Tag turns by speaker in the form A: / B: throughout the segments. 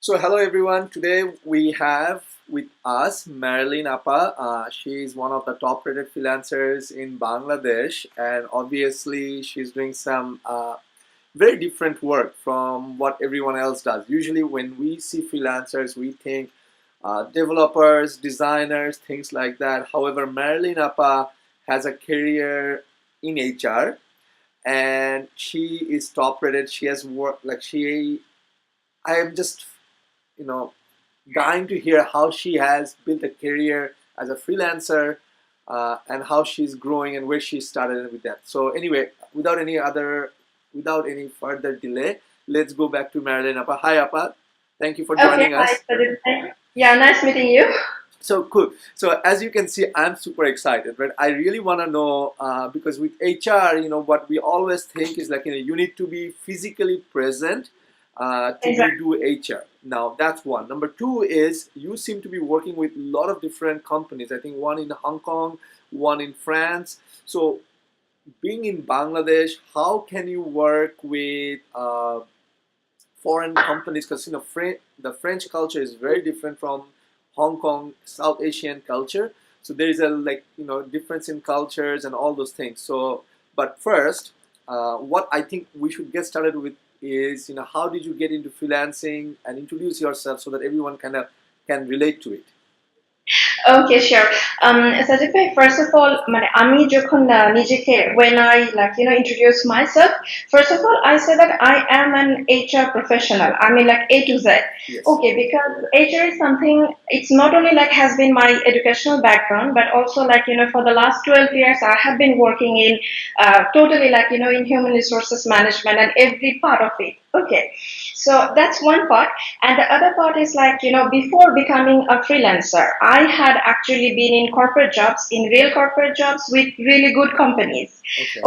A: So hello everyone. Today we have with us Marilin Appa. She is one of the top-rated freelancers in Bangladesh, and obviously she's doing some very different work from what everyone else does. Usually, when we see freelancers, we think developers, designers, things like that. However, Marilin Appa has a career in HR, and she is top-rated. She has worked like she. I am just you know dying to hear how she has built a career as a freelancer and how she's growing and where she started with that. So anyway, without any further delay, let's go back to Marilyn Appa. Hi Appa, thank you for
B: Okay,
A: joining
B: hi,
A: us.
B: Pradeep. Yeah, nice meeting you.
A: So cool. So as you can see, I'm super excited, but I really want to know because with HR, what we always think is like you need to be physically present
B: Exactly.
A: do HR. Now that's one. Number two is you seem to be working with a lot of different companies. I think one in Hong Kong, one in France. So being in Bangladesh, how can you work with foreign companies? Because the French culture is very different from Hong Kong, South Asian culture. So there is a difference in cultures and all those things. So, but first, what I think we should get started with is how did you get into freelancing and introduce yourself so that everyone kind of can relate to it.
B: Okay, sure. Sajid bhai, first of all, মানে আমি যখন নিজেকে when I introduce myself, first of all I say that I am an HR professional. I mean like A to Z.
A: Yes.
B: Okay, because HR is something. It's not only like has been my educational background, but also like for the last 12 years I have been working in totally like in human resources management and every part of it. Okay, so that's one part. And the other part is like, before becoming a freelancer, I had actually been in corporate jobs, in real corporate jobs with really good companies.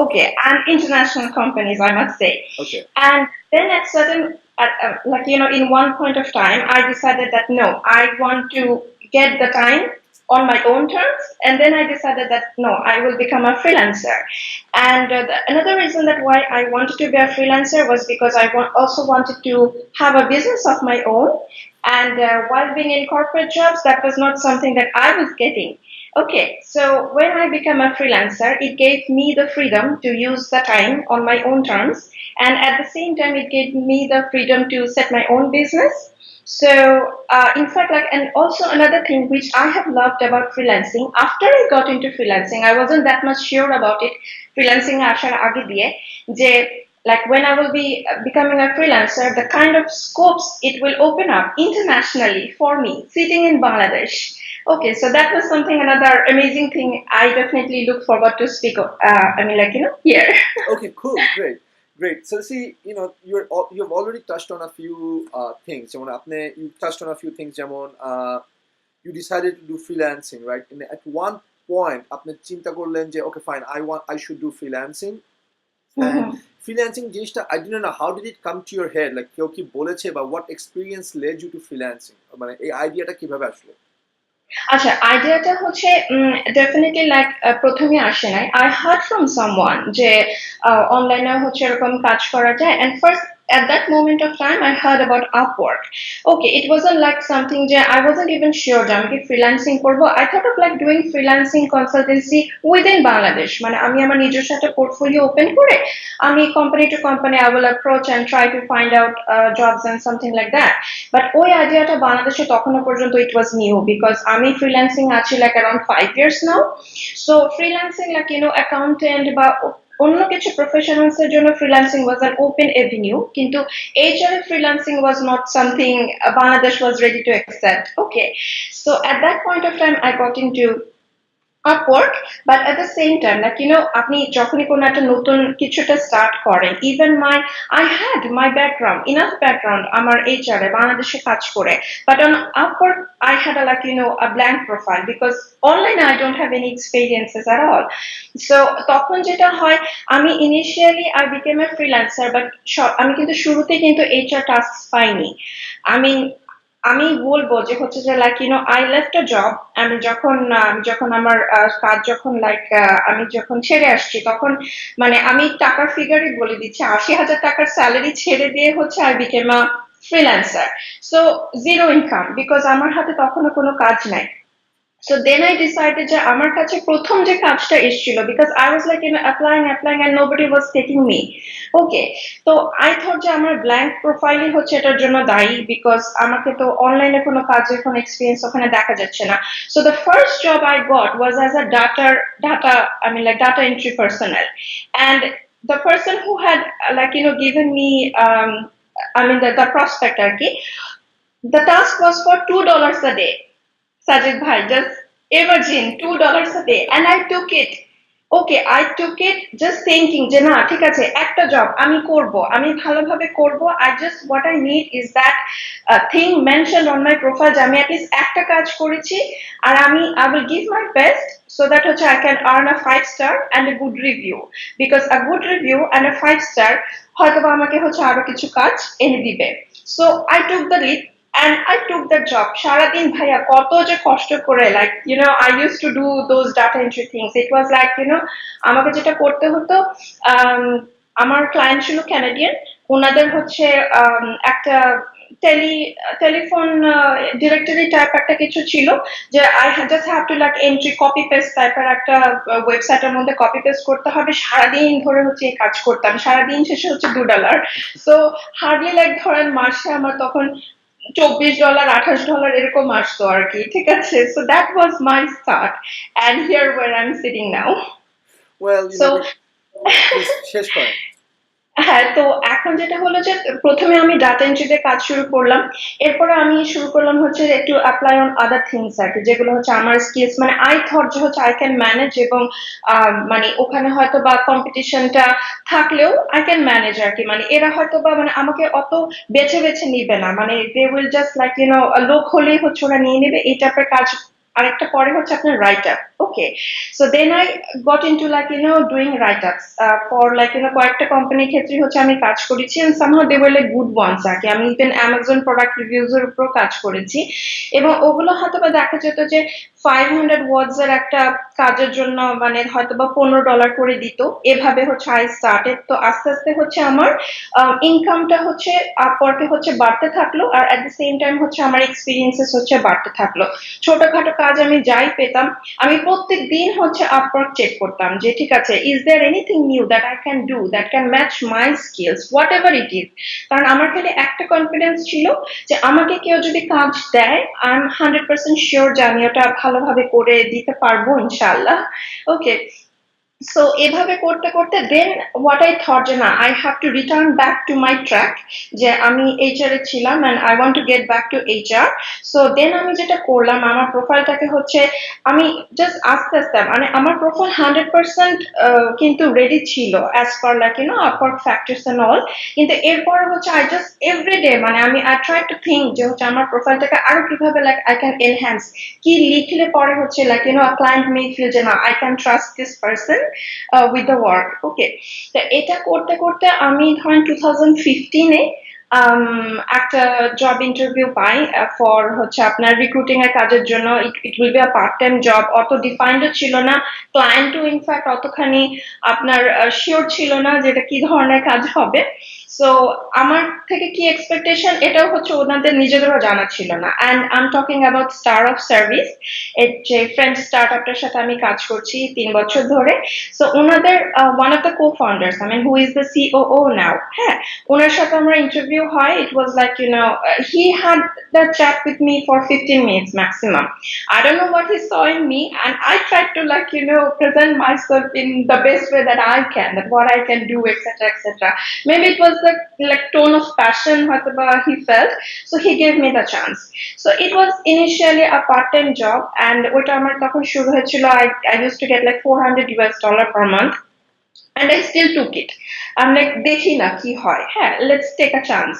B: Okay, and international companies, I must say.
A: Okay.
B: And then at certain, in one point of time, I decided that no, I want to get the time on my own terms, and then I decided that no, I will become a freelancer. And another reason that why I wanted to be a freelancer was because I also wanted to have a business of my own. And while being in corporate jobs, that was not something that I was getting. Okay, so when I became a freelancer, it gave me the freedom to use the time on my own terms, and at the same time, it gave me the freedom to set my own business. So, in fact, like, and also another thing which I have loved about freelancing, after I got into freelancing, I wasn't that much sure about it. Freelancing ashar age diye, je like when I will be becoming a freelancer, the kind of scopes it will open up internationally for me, sitting in Bangladesh. Okay, so that was something, another amazing thing I definitely look forward to speak of. Here.
A: Okay, cool, great. So see, you've already touched on a few things. You touched on a few things. You decided to do freelancing, right? And at one point, আপনি চিন্তা করলেন যে okay, fine, I should do freelancing. And freelancing জিনিসটা, I didn't know, how did it come to your head? Like কেউ কি বলেছে বা what experience led you to freelancing? মানে এই আইডিয়াটা কিভাবে আসলো?
B: আচ্ছা, আইডিয়াটা হচ্ছে ডেফিনেটলি লাইক প্রথমে আসে নাই। আই হার্ড ফ্রম সামওয়ান যে অনলাইনে হচ্ছে এরকম কাজ করা যায়, and first at that moment of time I heard about Upwork. Okay, it wasn't like something that I wasn't even sure যে আমি কি freelancing করব. I thought of like doing freelancing consultancy within Bangladesh. মানে আমি আমার নিজস্ব একটা portfolio open করে আমি company to company I will approach and try to find out jobs and something like that. But ওই আইডিয়াটা বাংলাদেশে তখনো পর্যন্ত it was new because আমি freelancing আছি like around 5 years now. So freelancing like accountant বা অন্য কিছু প্রফেশনালস এর জন্য freelancing was an open avenue, কিন্তু HR freelancing was not something Bangladesh was ready to accept. Okay, so at that point of time I got into Upwork, but at the same time, like আপনি যখনই কোনো একটা নতুন কিছুটা start করেন, even I had my enough background আমার HR এ বাংলাদেশে কাজ করে, but on Upwork I had a blank profile because online I don't have any experiences at all. So তখন যেটা হয়, আমি initially I became a freelancer, but আমি কিন্তু শুরুতে কিন্তু HR tasks পাইনি. আমি বলবো যে হচ্ছে যে like I left a job, আমি যখন আমার কাজ যখন আমি যখন ছেড়ে আসছি, তখন মানে আমি টাকার ফিগারই বলে দিচ্ছি, ৮০,০০০ টাকার স্যালারি ছেড়ে দিয়ে হচ্ছে I became a freelancer. So zero income because আমার হাতে তখনো কোনো কাজ নাই. So then I decided যে আমার কাছে প্রথম যে কাজটা এসেছিল because I was like applying and nobody was taking me. Okay, তো I thought যে আমার blank profile হচ্ছে এটার জন্য দায়ী because আমাকে তো অনলাইনে কোনো কাজের কোনো experience ওখানে দেখা যাচ্ছে না. So the first job I got was as a data entry personnel, and the person who had given me the prospect আর কি, the task was for $2 a day. Sajid bhai, just imagine $2 a day, and I took it. Okay, I took it just thinking যে না ঠিক আছে একটা job আমি করব, আমি ভালোভাবে করব. What I need is that thing mentioned on my profile যে আমি at least একটা কাজ করেছি আর I will give my best so that হচ্ছে I can earn a 5-star and a good review, because a good review and a 5-star হয়তো আমাকে হচ্ছে আরো কিছু কাজ এনে দিবে. So I took the lead and I took the job. সারাদিন ভাইয়া কত যে কষ্ট করে, I used to do those data entry things. It was আমাকে যেটা করতে হতো, আমার ক্লায়েন্ট ছিল ক্যানাডিয়ান, ওনাদের হচ্ছে একটা টেলিফোন ডিরেক্টরি টাইপ একটা কিছু ছিল যে I just have to entry copy paste টাইপের একটা ওয়েবসাইটের মধ্যে কপি পেস্ট করতে হবে. সারাদিন ধরে হচ্ছে এই কাজ করতাম, সারাদিন শেষে হচ্ছে $2. সো হার্ডলি ধরেন মাসে আমার তখন $24 $28 এরকম আসতো আর কি, ঠিক আছে. So that was my start, and here where I'm sitting now.
A: Well,
B: So
A: শেষ করেন.
B: হ্যাঁ, তো এখন যেটা হলো যে প্রথমে আমি ডাটা এন্ট্রিতে কাজ শুরু করলাম, এরপরে আমি শুরু করলাম হচ্ছে একটু apply on other things are কি, যেগুলো হচ্ছে আমার স্কিলস, আই থট যে হচ্ছে আই ক্যান ম্যানেজ, এবং ওখানে হয়তো বা কম্পিটিশনটা থাকলেও আই ক্যান ম্যানেজ আর কি. এরা হয়তো বা আমাকে অত বেছে বেছে নিবে না, দে উইল জাস্ট লোক হলেই হচ্ছে ওরা নিয়ে নেবে এই টাইপের কাজ. আরেকটা পরে হচ্ছে আপনার write up. Okay, so then I got into doing write ups for কয়েকটা কোম্পানির ক্ষেত্রে হচ্ছে আমি কাজ করেছি, and somehow they were good ones আর কি. আমি ইভেন অ্যামাজন প্রোডাক্ট রিভিউজ এর উপর কাজ করেছি, এবং ওগুলো হয়তো বা দেখা যেত যে 500 ওয়ার্ডস এর একটা কাজের জন্য হয়তো বা $15 করে দিত. এভাবে হচ্ছে আই স্টার্টেড. তো আস্তে আস্তে হচ্ছে আমার ইনকামটা হচ্ছে আপওয়ার্কে হচ্ছে বাড়তে থাকলো, আর এট দ্য সেম টাইম হচ্ছে আমার এক্সপিরিয়েন্সেস হচ্ছে বাড়তে থাকলো. ছোটখাটো কাজ আমি যাই পেতাম, আমি প্রত্যেক দিন হচ্ছে আপওয়ার্ক চেক করতাম যে ঠিক আছে, is there anything new that I can do that can match my skills, whatever it is. কারণ আমার খালি একটা কনফিডেন্স ছিল যে আমাকে কেউ যদি কাজ দেয়, আই এম 100% শিওর যে আমি ওটা ভালোভাবে করে দিতে পারবো ইনশাআল্লাহ. ওকে, সো এভাবে করতে করতে দেন হোয়াট আই থট যে না, I have to return back to my track, যে আমি এইচআর এ ছিলাম and I want to get back to HR. So then আমি যেটা করলাম, আমার প্রোফাইলটাকে হচ্ছে আমি জাস্ট আস্তে আস্তে আমার প্রোফাইল 100% কিন্তু রেডি ছিল as per Upwork factors and all. কিন্তু এরপরে হচ্ছে I just everyday I try to think যে হচ্ছে আমার প্রোফাইলটাকে আরো কিভাবে আই ক্যান এনহ্যান্স, কি লিখলে পরে হচ্ছে আ ক্লায়েন্ট মে ফিল যে না, I can trust this person with the work. ওকে, তো এটা করতে করতে আমি ধরেন 2015-এ একটা জব ইন্টারভিউ পাই ফর হচ্ছে আপনার রিক্রুটিং এর কাজের জন্য. It will be a part time job, অত ডিফাইন্ডও ছিল না, ক্লায়েন্টও ইনফ্যাক্ট অতখানি আপনার শিওর ছিল না যে এটা কি ধরনের কাজ হবে. সো আমার থেকে কি এক্সপেকটেশন এটাও হচ্ছে ওনাদের নিজেদেরও জানা ছিল না. And I am talking about star of service, এর যে ফ্রেঞ্চ স্টার্টআপটার সাথে আমি কাজ করছি 3 বছর ধরে. সো ওনাদের one of the co-founders, who is the COO now, হ্যাঁ, ওনার সাথে আমরা ইন্টারভিউ হয়. It was he had the chat with me for 15 minutes maximum. I don't know what he saw in me, and I tried to present myself in the best way that I can, that what I can do, etc., etc. Maybe it was the tone of passion whatever he felt, so he gave me the chance. So it was initially a part-time job, and ওটা আমার তখন শুরু হয়েছিল, I used to get $400 per month, and I still took it. I'm দেখি না কি হয়, হ্যাঁ, let's take a chance.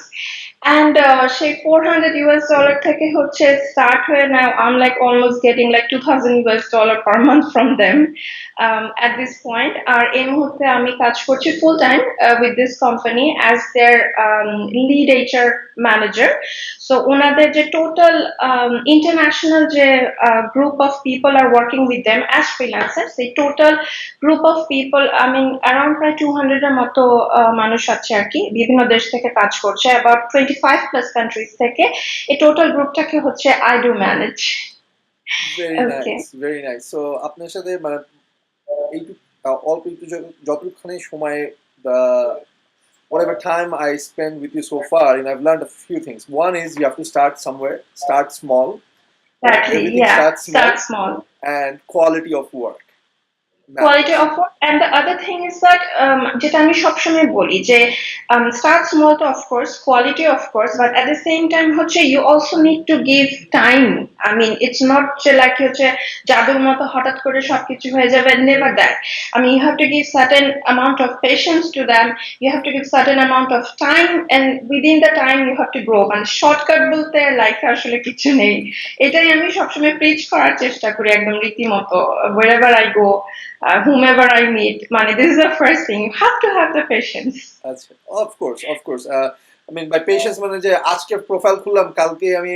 B: And সেই $400 থেকে হচ্ছে start হয়ে now I'm almost getting $2,000 per month from them at this point. আর এই মুহূর্তে আমি কাজ করছি full time with this company as their lead HR manager. So so ওনাদের যে টোটাল ইন্টারন্যাশনাল যে group of people are working with them as freelancers, এই total group of people around প্রায় 200 এর মতো মানুষ আছে আর কি, বিভিন্ন দেশ থেকে কাজ করছে, অ্যাবাউট 25+ কান্ট্রিজ থেকে। এই টোটাল গ্রুপটাকে হচ্ছে I do manage.
A: Very
B: okay.
A: Nice, very nice. So আপনার সাথে মানে এইটুকু অল্প একটু যতক্ষণে সময়, the whatever time I spend with you so far, and I've learned a few things. One is you have to start somewhere, start small.
B: Exactly,
A: Everything
B: yeah,
A: starts small,
B: start small.
A: and quality of work
B: Quality
A: matters.
B: of work, and the other thing is that যেটা আমি সবসময় বলি যে start small to of course, quality of course, but at the same time হচ্ছে you also need to give time. I mean it's not যে like হচ্ছে জাদুর মতো হঠাৎ করে সবকিছু হয়ে যাবে, never that. I mean you have to give certain amount of patience to them, you have to give certain amount of time, and within the time you have to grow. মানে shortcut বলতে লাইফে আসলে কিছু নেই, এটাই আমি সবসময় preach করার চেষ্টা করি একদম রীতিমতো wherever I go, whomever I meet. Money, this is the first thing. You have to have the patience.
A: আচ্ছা, of course, of course. I mean by patience মানে যে আজকে প্রোফাইল খুললাম কালকে আমি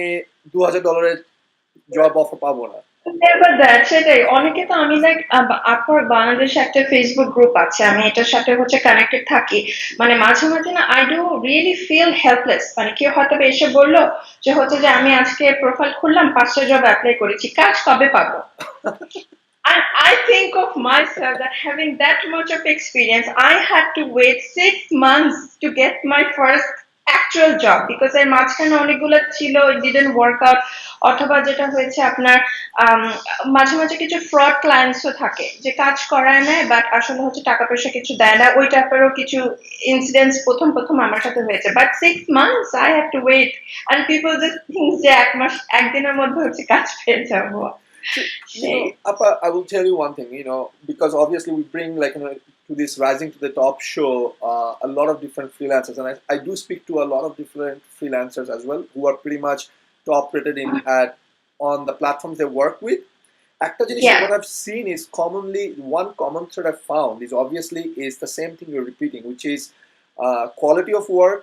A: $2000 জব অফার পাবো না।
B: Never that, সেটাই। অনেকে তো আমি লাইক আপনার বাংলাদেশে একটা ফেসবুক গ্রুপ আছে, আমি এটার সাথে হচ্ছে কানেক্টেড থাকি। মানে মাঝে মাঝে না I do really feel helpless. মানে কেউ হয়তো এসে বললো যে হচ্ছে যে আমি আজকে প্রোফাইল খুললাম, 5টা জব অ্যাপ্লাই করেছি, কাজ কবে পাবো? And I think of myself that having that much of experience, I had to wait 6 months to get my first actual job because এর মাঝখানে অনেকগুলো ছিল, it didn't work out, অথবা যেটা হয়েছে আপনার মাঝে মাঝে কিছু ফ্রড ক্লায়েন্টসও থাকে যে কাজ করায় নেয় বাট আসলে হচ্ছে টাকা পয়সা কিছু দেয় না, ওই টাইপেরও কিছু ইনসিডেন্টস প্রথম প্রথম আমার সাথে হয়েছে। But 6 months I had to wait and people just think যে একদিনের মধ্যে হচ্ছে কাজ পেয়ে যাবো।
A: So, Appa, I will tell you one thing, because obviously we bring to this Rising to the Top show a lot of different freelancers, and I do speak to a lot of different freelancers as well who are pretty much top rated on the platforms they work with. What I've seen is commonly one common thread I've found is the same thing you're repeating, which is quality of work,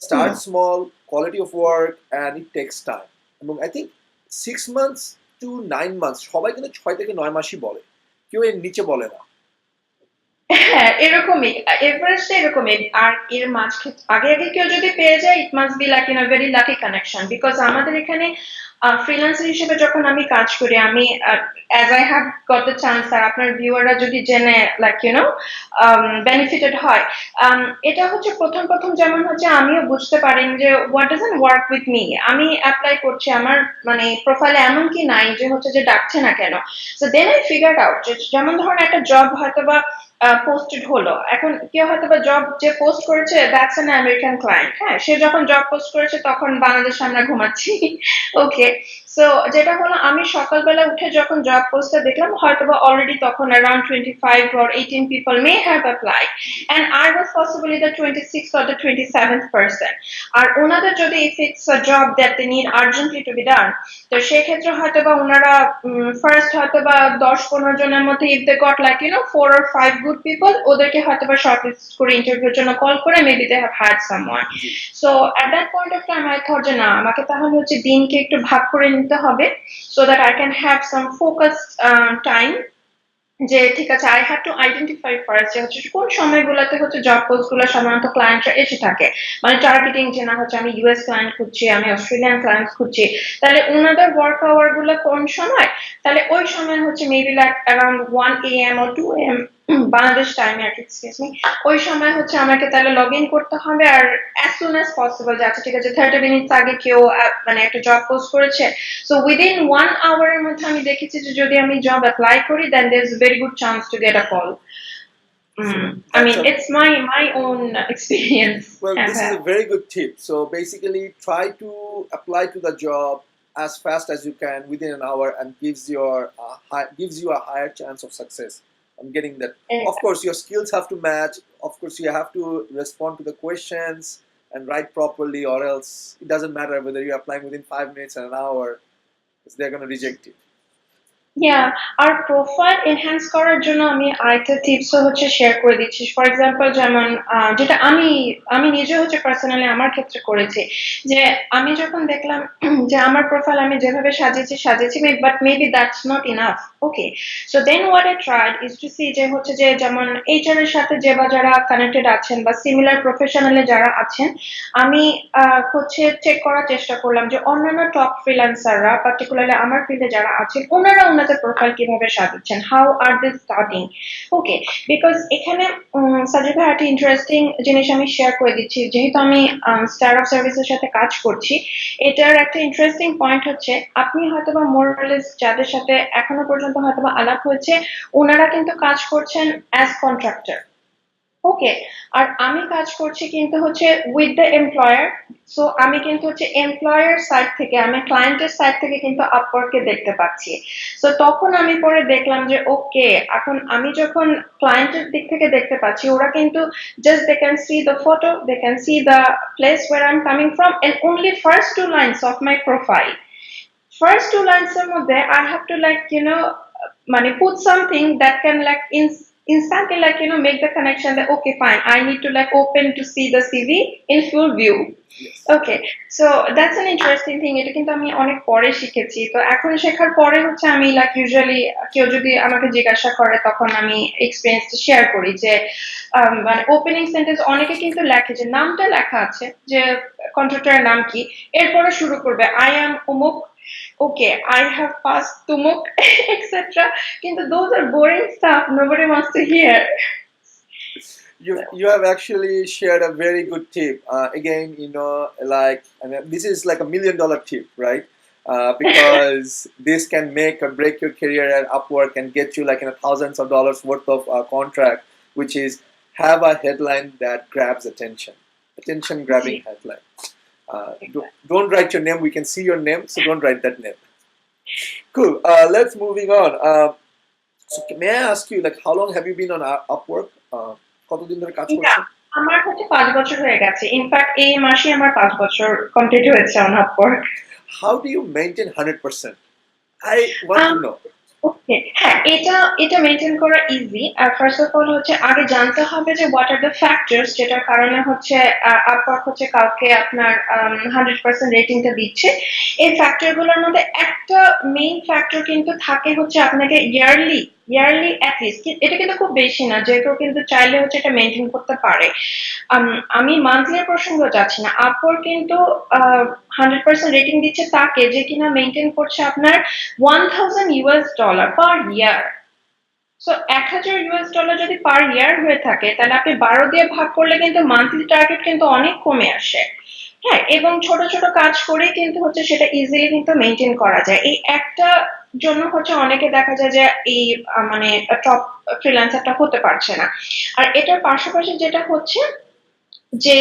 A: start small, quality of work, and it takes time. I think 6 months to 9 months, সবাই কিন্তু 6 থেকে 9 মাসই বলে, কেউ এর নিচে বলে না।
B: হ্যাঁ এরকমই, এভারেজটা এরকমই। আর এর আগে আগে কেউ যদি পেয়ে যায়, it must be like in a very lucky connection, because আমাদের এখানে ফ্রিল্যান্সার হিসেবে যখন আমি কাজ করি, আমি as I have got the chance, আর আপনার ভিউয়াররা যদি জেনে লাইক বেনিফিটেড হয়, এটা হচ্ছে প্রথম প্রথম যেমন হচ্ছে আমিও বুঝতে পারেন যে what doesn't work with me, আমি অ্যাপ্লাই করছি, আমার মানে প্রোফাইলে এমন কি নাই যে হচ্ছে যে ডাকছে না কেন। So then I figure out যে যেমন ধরুন একটা জব হয়তো বা পোস্টেড হলো, এখন কেউ হয়তো বা জব যে পোস্ট করেছে দ্যাটস অ্যান আমেরিকান ক্লায়েন্ট, হ্যাঁ সে যখন জব পোস্ট করেছে তখন বাংলাদেশে আমরা ঘুমাচ্ছি। ওকে, সো যেটা হলো আমি সকালবেলা উঠে যখন জব পোস্টটা দেখলাম, হয়তো বা অলরেডি তখন around 25 or 18 people may have applied and I was possibly the 26th or the 27th person. আর ওনাদের যদি if it's a job that they need urgently to be done, তো সেক্ষেত্রে হয়তো বা ওনারা ফার্স্ট হয়তো বা 10-15 জনের মধ্যে if they got like 4 or 5 good people, ওদেরকে হয়তো বা শর্টলিস্ট করে ইন্টারভিউর জন্য কল করে maybe they have hired someone. So at that point of time I thought যে না, আমাকে তাহলে হচ্ছে দিনকে একটু ভাগ করে নিতে হবে so that I can have some focused time, যে ঠিক আছে I have to identify first যে হচ্ছে কোন সময়গুলোতে হচ্ছে জব পোস্ট গুলো সাধারণত ক্লায়েন্টরা এসে থাকে, মানে টার্গেটিং যে না হচ্ছে আমি ইউএস ক্লায়েন্ট খুঁজছি, আমি অস্ট্রেলিয়ান ক্লায়েন্ট খুঁজছি, তাহলে ওনাদের ওয়ার্ক আওয়ার গুলো কোন সময়, তাহলে ওই সময় হচ্ছে maybe like around 1 AM or 2 AM Bangladesh টাইমে, এক্সকিউজ মি, ওই সময় হচ্ছে আমাকে তাহলে লগ ইন করতে হবে আর অ্যাজ সুন অ্যাজ পসিবল যে আচ্ছা ঠিক আছে 30 মিনিটস আগে কেউ মানে একটা জব পোস্ট করেছে, সো উইদিন 1 আওয়ারের মধ্যে আমি দেখেছি যে যদি আমি জব অ্যাপ্লাই করি then there is very good chance to get a call. I mean, it's my own experience.
A: Well, this is a very good tip. So basically, try to apply to the job as fast as you can within an hour, and gives you a higher chance of success. I'm getting that. Of course, your skills have to match. Of course, you have to respond to the questions and write properly, or else it doesn't matter whether you're applying within 5 minutes and an hour, because they're going to reject it.
B: আর profile enhance করার জন্য আমি আরেকটা টিপসও হচ্ছে share করে দিচ্ছি। For example যেমন যেটা আমি আমি নিজে হচ্ছে পার্সোনালি আমার ক্ষেত্রে করেছি, যে আমি যখন দেখলাম যে আমার প্রোফাইল আমি যেভাবে সাজিয়েছি but maybe that's not enough. Okay, so then what I tried is to see যে হচ্ছে যে যেমন এইচআর এর সাথে যে বা যারা কানেক্টেড আছেন বা সিমিলার প্রফেশনালে যারা আছেন, আমি হচ্ছে চেক করার চেষ্টা করলাম যে অন্যান্য টপ ফ্রিল্যান্সাররা পার্টিকুলারলি আমার ফিল্ডে যারা আছেন ওনারা ওনাদের প্রোফাইল কিভাবে সাজাচ্ছেন, how are they starting. Okay, because এখানে সাজিদ ভাই একটা ইন্টারেস্টিং জিনিস আমি শেয়ার করে দিচ্ছি, যেহেতু আমি স্টার অফ সার্ভিসের সাথে কাজ করছি। এটার একটা ইন্টারেস্টিং পয়েন্ট হচ্ছে আপনি হয়তোবা মোরালেস যাদের সাথে এখনো পর্যন্ত হয়তোবা আলাপ হয়েছে, ওনারা কিন্তু কাজ করছেন অ্যাজ কন্ট্রাক্টর। ওকে, আর আমি কাজ করছি কিন্তু হচ্ছে উইথ দ্য এমপ্লয়ার। সো আমি কিন্তু হচ্ছে এমপ্লয়ার সাইড থেকে, আমি ক্লায়েন্টের সাইড থেকে কিন্তু আপওয়ার্ককে দেখতে পাচ্ছি। সো তখন আমি পরে দেখলাম যে ওকে, এখন আমি যখন ক্লায়েন্টের দিক থেকে দেখতে পাচ্ছি, ওরা কিন্তু just they can see the photo, they can see the place where I am coming from and only first two lines of my profile. First two lines এর মধ্যে I have to like মানে put something that can like instantly like make the connection that okay fine, I need to like open to see the CV in full view.
A: Yes.
B: Okay, so that's an interesting thing. এটা কিন্তু আমি অনেক পরে শিখেছি, তো এখন শেখার পরে হচ্ছে আমি লাইক ইউজুয়ালি কেউ যদি আমাকে জিজ্ঞাসা করে তখন আমি এক্সপিরিয়েন্স শেয়ার করি যে মানে ওপেনিং সেন্টেন্স অনেকে কিন্তু লেখে যে নামটা লেখা আছে যে কন্ট্রাক্টরের নাম কি, এরপরে শুরু করবে আই অ্যাম অমুক, okay, I have passed tumuk, etc. Kintu those are boring stuff nobody wants to hear.
A: You have actually shared a very good tip. Again, like, I mean, this is like $1 million tip, right? Because this can make or break your career at Upwork and get you like thousands of dollars worth of contract, which is have a headline that grabs attention grabbing headline. Don't write your name. We can see your name, so don't write that name. Cool. Let's moving on. So may I ask you, like, how long have you been on Upwork? কতদিন ধরে কাজ করছেন?
B: আমার হচ্ছে 5 বছর হয়ে গেছে। In fact এই মাসে আমার 5 বছর কমপ্লিট হয়েছে on Upwork.
A: How do you maintain 100%? I want to know.
B: ওকে, হ্যাঁ, এটা মেইনটেইন করা ইজি। আর ফার্স্ট অফ অল হচ্ছে আগে জানতে হবে যে হোয়াট আর দ্য ফ্যাক্টরস যেটার কারণে হচ্ছে আপওয়ার্ক হচ্ছে কাউকে আপনার 100% রেটিংটা দিচ্ছে। এই ফ্যাক্টর গুলোর মধ্যে একটা মেইন ফ্যাক্টর কিন্তু থাকে হচ্ছে আপনাকে ইয়ারলি অ্যাটলিস্ট, এটা কিন্তু খুব বেশি না, যে কেউ কিন্তু চাইলে হচ্ছে এটা মেইনটেইন করতে পারে। আমি মান্থলি প্রসঙ্গ যাচ্ছি না, আপওয়ার্ক কিন্তু 100% রেটিং দিচ্ছে তাকে যে কিনা মেইনটেইন করছে আপনার $1000 পার ইয়ার। সো $1000 যদি পার ইয়ার হয়ে থাকে, তাহলে আপনি 12 দিয়ে ভাগ করলে কিন্তু মান্থলি টার্গেট কিন্তু অনেক কমে আসে। হ্যাঁ, এবং ছোট ছোট কাজ করে কিন্তু হচ্ছে সেটা ইজিলি কিন্তু মেইনটেইন করা যায়। এই একটা জন্য হচ্ছে অনেকে দেখা যায় যে এই মানে টপ ফ্রিল্যান্সারটা হতে পারছে না। আর এটার পাশাপাশি যেটা হচ্ছে যে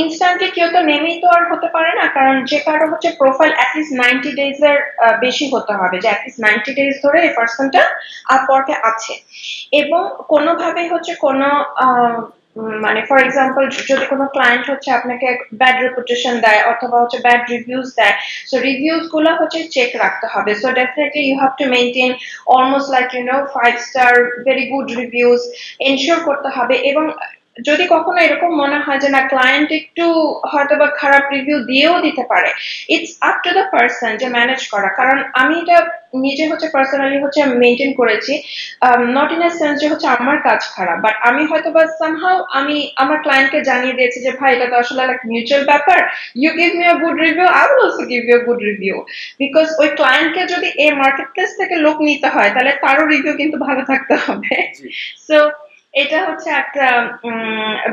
B: ইনস্ট্যান্টলি কেউ তো নেমেই তো আর হতে পারে না, কারণ যে কারো হচ্ছে প্রোফাইল অ্যাটলিস্ট 90 ডেজ এর বেশি হতে হবে, যে অ্যাটলিস্ট 90 ডেজ ধরে এই পার্সনটা আপওয়ার্কে আছে। এবং কোনোভাবেই হচ্ছে কোনো মানে ফর এক্সাম্পল যদি কোনো ক্লায়েন্ট হচ্ছে আপনাকে ব্যাড রেপুটেশন দেয় অথবা হচ্ছে ব্যাড রিভিউজ দেয়, সো রিভিউজ গুলো হচ্ছে চেক রাখতে হবে। So definitely you have to maintain almost like 5 star very good reviews ensure করতে হবে। এবং যদি কখনো এরকম মনে হয় যে না ক্লায়েন্ট একটু হয়তো বা খারাপ রিভিউ দিয়েও দিতে পারে, it's up to the person যে ম্যানেজ করা। কারণ আমি এটা নিজে হচ্ছে পার্সোনালি হচ্ছে মেইনটেইন করেছি, নট ইন আ সেন্স যে হচ্ছে আমার কাজ খারাপ, বাট আমি হয়তো বা সামহাউ আমি আমার ক্লায়েন্টকে জানিয়ে দিয়েছি যে ভাই এটা তো আসলে একটা মিউচুয়াল ব্যাপার, you give me a good review, I will also give you a good review. Because ওই ক্লায়েন্টকে যদি এই মার্কেট প্লেস থেকে লোক নিতে হয়, তাহলে তারও রিভিউ কিন্তু ভালো থাকতে হবে। সো এটা হচ্ছে একটা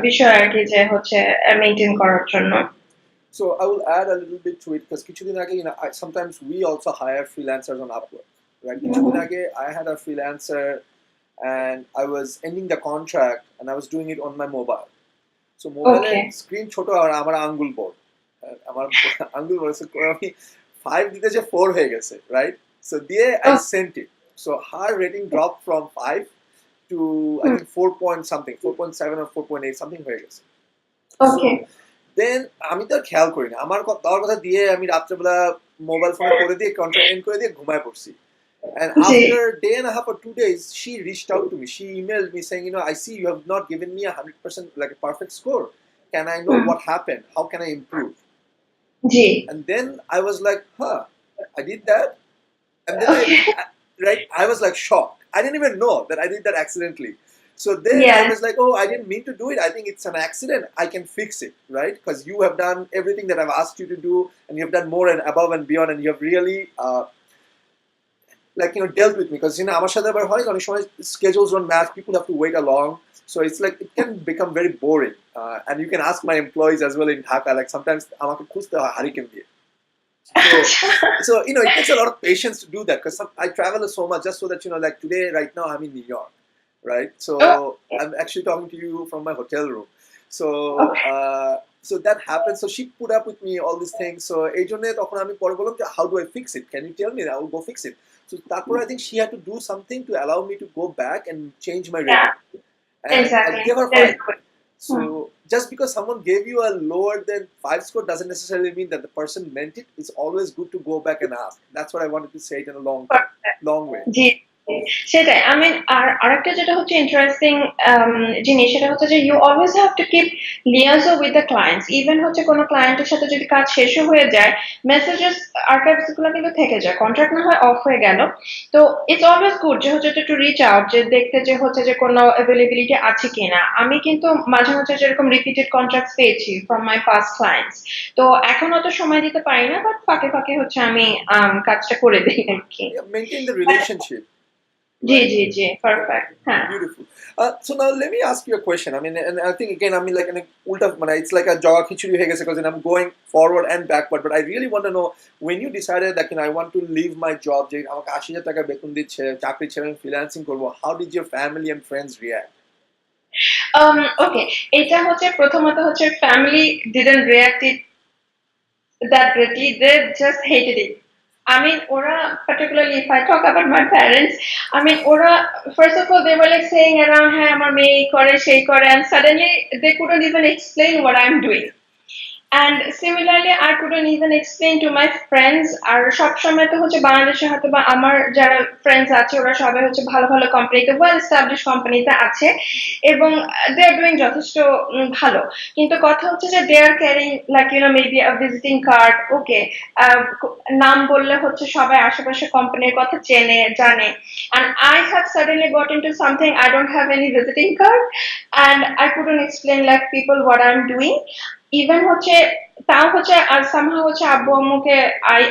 B: বিষয় আর কি, যে হচ্ছে মেইনটেইন করার জন্য।
A: So I will add a little bit to it because কিছুদিন আগে, sometimes we also hire freelancers on Upwork. Right? কিছুদিন আগে I had a freelancer and I was ending the contract and I was doing it on my mobile. So mobile screen ছোট আর আমার আঙ্গুল বড়, আমার আঙ্গুল বড়, আমি 5 দিতে যে 4 হয়ে গেছে, right? So দিয়ে I sent it. So her rating dropped from 5 to I think 4 point something, 4.7 or 4.8 something হয়ে গেছে।
B: ওকে,
A: দেন আমি তো খেয়াল করি না, আমার দেওয়ার কথা দিয়ে আমি রাত্রেবেলা মোবাইল ফোনে করে দিয়ে কন্ট্রাক্ট এন্ড করে দিয়ে ঘুমায় পড়ছি। And
B: G
A: after a day and a half or 2 days, she reached out to me. She emailed me saying, I see you have not given me 100% like a perfect score. Can I know
B: hmm
A: what happened? How can I improve?
B: G
A: And then I was like, I did that. And then
B: okay
A: I was like shocked. I didn't even know that I did that accidentally. So then I
B: yeah
A: was like, oh, I didn't mean to do it. I think it's an accident. I can fix it, right? Because you have done everything that I've asked you to do, and you have done more and above and beyond, and you have really dealt with me. Because আমার সাথে আবার হয় অনেক সময় schedules don't match, people have to wait along, so it's like it can become very boring, and you can ask my employees as well in Dhaka, like sometimes আমাকে খুঁজতে হয় hurricane দিয়ে.
B: আচ্ছা
A: So it takes a lot of patience to do that, because I travel so much just so that like today right now I'm in New York, right? So
B: okay
A: I'm actually talking to you from my hotel room. So
B: okay
A: so that happened. So she put up with me all these things. So এই জন্য তখন আমি পরে বললাম যে how do I fix it? Can you tell me? I will go fix it. So তারপর I think she had to do something to allow me to go back and change my
B: yeah
A: rating. And I
B: exactly
A: gave her
B: that is
A: 5.
B: good
A: So just because someone gave you a lower than 5 score doesn't necessarily mean that the person meant it. It's always good to go back and ask. That's what I wanted to say it in a long way.
B: জি সেটাই I mean আর আরেকটা যেটা হচ্ছে interesting জিনিস সেটা হচ্ছে যে you always have to keep liaison with the clients even হচ্ছে কোনো ক্লায়েন্টের সাথে যদি কাজ শেষও হয়ে যায় মেসেজেস আর্কাইভস গুলো কিন্তু থেকে যায় কন্ট্রাক্ট না হয় অফ হয়ে গেল তো ইটস অলওয়েজ গুড যে হচ্ছে টু রিচ আউট যে দেখতে যে হচ্ছে যে কোনো অ্যাভেলেবিলিটি আছে কিনা আমি কিন্তু মাঝে মাঝে যেরকম রিপিটেড কন্ট্রাক্ট পেয়েছি ফ্রম মাই পাস্ট ক্লায়েন্টস তো এখন অত সময় দিতে পারি না বাট ফাঁকে ফাঁকে হচ্ছে আমি কাজটা করে দিই আর কি
A: Yeah, maintain the relationship.
B: G
A: Right?
B: G G perfect হ্যাঁ
A: Beautiful. So now let me ask you a question. I mean, and I think again, I mean, like an ulta, it's like a jaga khichuri hege gেছে because I'm going forward and backward. But I really want to know, when you decided that I want to leave my job, যে আমাকে 80,000 টাকা বেতন দিচ্ছে, চাকরি ছেড়ে আমি freelancing করব, how did your family and friends react?
B: ওকে এটা হচ্ছে প্রথমত হচ্ছে family didn't react it that greatly they just hated it I mean, Ora, particularly if I talk about my parents, I mean, Ora, first of all, they were like saying around, hey, I'm a me, kore, shei, kore, and suddenly they couldn't even explain what I'm doing. And similarly I couldn't even explain to my friends আর সব সময় তো হচ্ছে বাংলাদেশে হয়তো বা আমার যারা friends আছে ওরা সবাই হচ্ছে ভালো ভালো কোম্পানিতে ওয়েল এস্টাবলিশ কোম্পানিতে আছে এবং দে আর ডুইং যথেষ্ট ভালো কিন্তু কথা হচ্ছে যে দে আর ক্যারিং লাইক মেবি আ ভিজিটিং কার্ড ওকে নাম বললে হচ্ছে সবাই আশেপাশে কোম্পানির কথা চেনে জানে and I have suddenly got into something I don't have any visiting card and I couldn't explain like people what I'm doing even হচ্ছে তাও হচ্ছে আর সামহাও হচ্ছে আব্বু আম্মুকে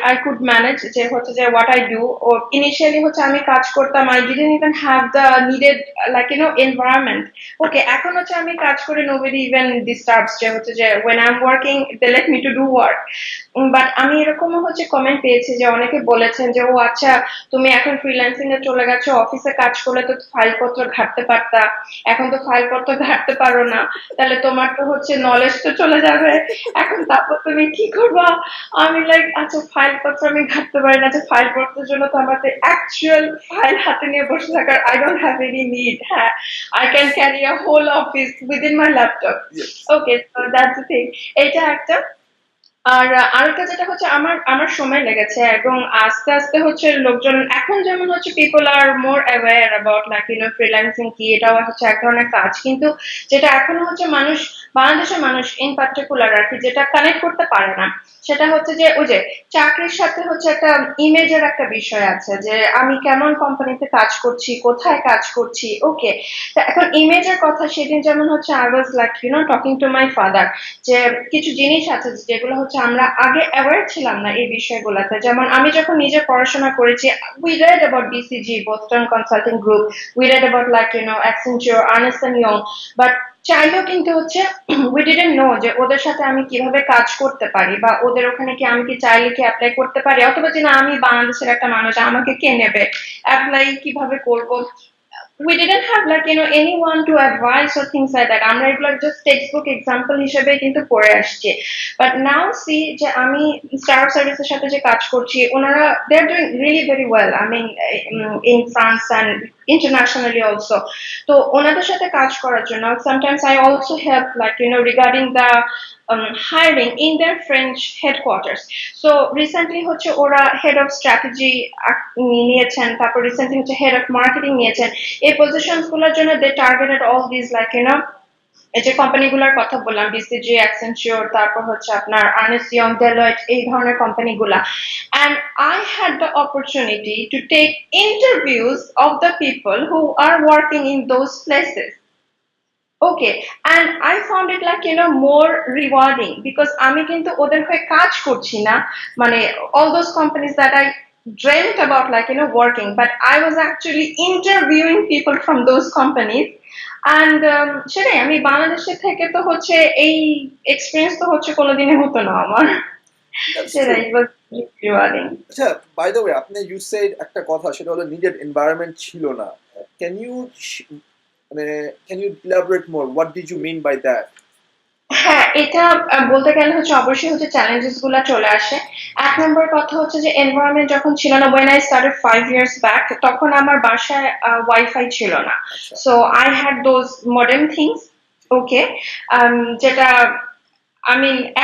B: আই কুড ম্যানেজ যে হচ্ছে যে হোয়াট আই ডু ও ইনিশিয়ালি হচ্ছে আমি কাজ করতাম I didn't even have the needed like environment okay এখন হচ্ছে আমি কাজ করে নোবডি ইভেন ডিস্টার্বস যে হচ্ছে যে when I'm working they let me to do work but আমি এরকমও হচ্ছে কমেন্ট পেয়েছি যে অনেকে বলেছেন যে ও আচ্ছা তুমি এখন ফ্রিল্যান্সিং এ চলে গেছো অফিসে কাজ করলে তো ফাইলপত্র ঘাটতে পারতা এখন তো ফাইলপত্র ঘাটতে পারো না তাহলে তোমার তো হচ্ছে নলেজ তো চলে যাবে এখন তারপর তুমি কি করবা আমি লাইক আচ্ছা ফাইলপত্র আমি ঘাটতে পারি না যে ফাইলপত্রের জন্য তো আমাদের অ্যাকচুয়াল ফাইল হাতে নিয়ে বসে থাকার I don't have any need হ্যাঁ I can carry a whole office within my laptop
A: Yes.
B: Okay so that's the thing এটা একটা আর আরেকটা যেটা হচ্ছে আমার আমার সময় লেগেছে এবং আস্তে আস্তে হচ্ছে লোকজন এখন যেমন হচ্ছে people are more aware about like freelancing কি এটাও হচ্ছে এক ধরনের কাজ কিন্তু যেটা এখনো হচ্ছে মানুষ বাংলাদেশের মানুষ ইন পার্টিকুলার আর কি যেটা কানেক্ট করতে পারে না সেটা হচ্ছে যে ওই যে চাকরির সাথে হচ্ছে একটা ইমেজের একটা বিষয় আছে যে আমি কেমন কোম্পানিতে কাজ করছি কোথায় কাজ করছি ওকে এখন ইমেজের কথা সেদিন যেমন হচ্ছে I was like talking to my father যে কিছু জিনিস আছে যেগুলো হচ্ছে আমরা আগে অ্যাওয়্যার ছিলাম না এই বিষয়গুলোতে যেমন আমি যখন নিজে পড়াশোনা করেছি we read about BCG Boston consulting group we read about like Accenture Ernst and Young but চাইলেও কিন্তু হচ্ছে উই ডিডন্ট নো যে ওদের সাথে আমি কিভাবে কাজ করতে পারি বা ওদের ওখানে কি আমি কি চাইলে কি অ্যাপ্লাই করতে পারি অথবা যে না আমি বাংলাদেশের একটা মানুষ আমাকে কে নেবে অ্যাপ্লাই কিভাবে করব we didn't have like anyone to advise or things like that আমরা এগুলো just textbook example হিসেবে কিন্তু পড়ে আসছি but now see যে আমি স্টার সার্ভিস এর সাথে যে কাজ করছি ওনারা they are doing really very well I mean in France and internationally also. তো ওনাদের সাথে কাজ করার জন্য sometimes I also help like regarding the hiring in their French headquarters. So recently হচ্ছে ওরা head of strategy নিয়েছেন, তারপর recently হচ্ছে head of marketing নিয়েছেন। এই positions গুলোর জন্য they targeted all these like এই যে কোম্পানিগুলোর কথা বললাম, BCG, Accenture, তারপর হচ্ছে আপনার Ernst Young, Deloitte, এই ধরনের কোম্পানিগুলা, and I had the opportunity to take interviews of the people who are working in those places. Okay, and I found it like more rewarding because আমি কিন্তু ওদের হয়ে কাজ করছি না, মানে all those companies that I dreamt about like working, but I was actually interviewing people from those companies. And সেটাই, আমি বাংলাদেশে থেকে তো হচ্ছে এই এক্সপিরিয়েন্স তো হচ্ছে কোনোদিনই হতো না আমার।
A: That's
B: সেটাই,
A: true.
B: it was rewarding.
A: আচ্ছা, বাই দ্য ওয়ে, আপনি ইউ সেড একটা কথা, সেটা হলো নিজের এনভায়রনমেন্ট ছিল না। ক্যান ইউ মানে can you elaborate more, what did you mean by that?
B: হ্যাঁ, এটা বলতে গেলে হচ্ছে অবশ্যই হচ্ছে চ্যালেঞ্জেস গুলা চলে আসে। এক নম্বর কথা হচ্ছে যে এনভায়রনমেন্ট যখন ছিল না, when I started 5 years back, তখন আমার বাসায় ওয়াইফাই ছিল না।
A: আচ্ছা,
B: So I had those modern things, okay, যেটা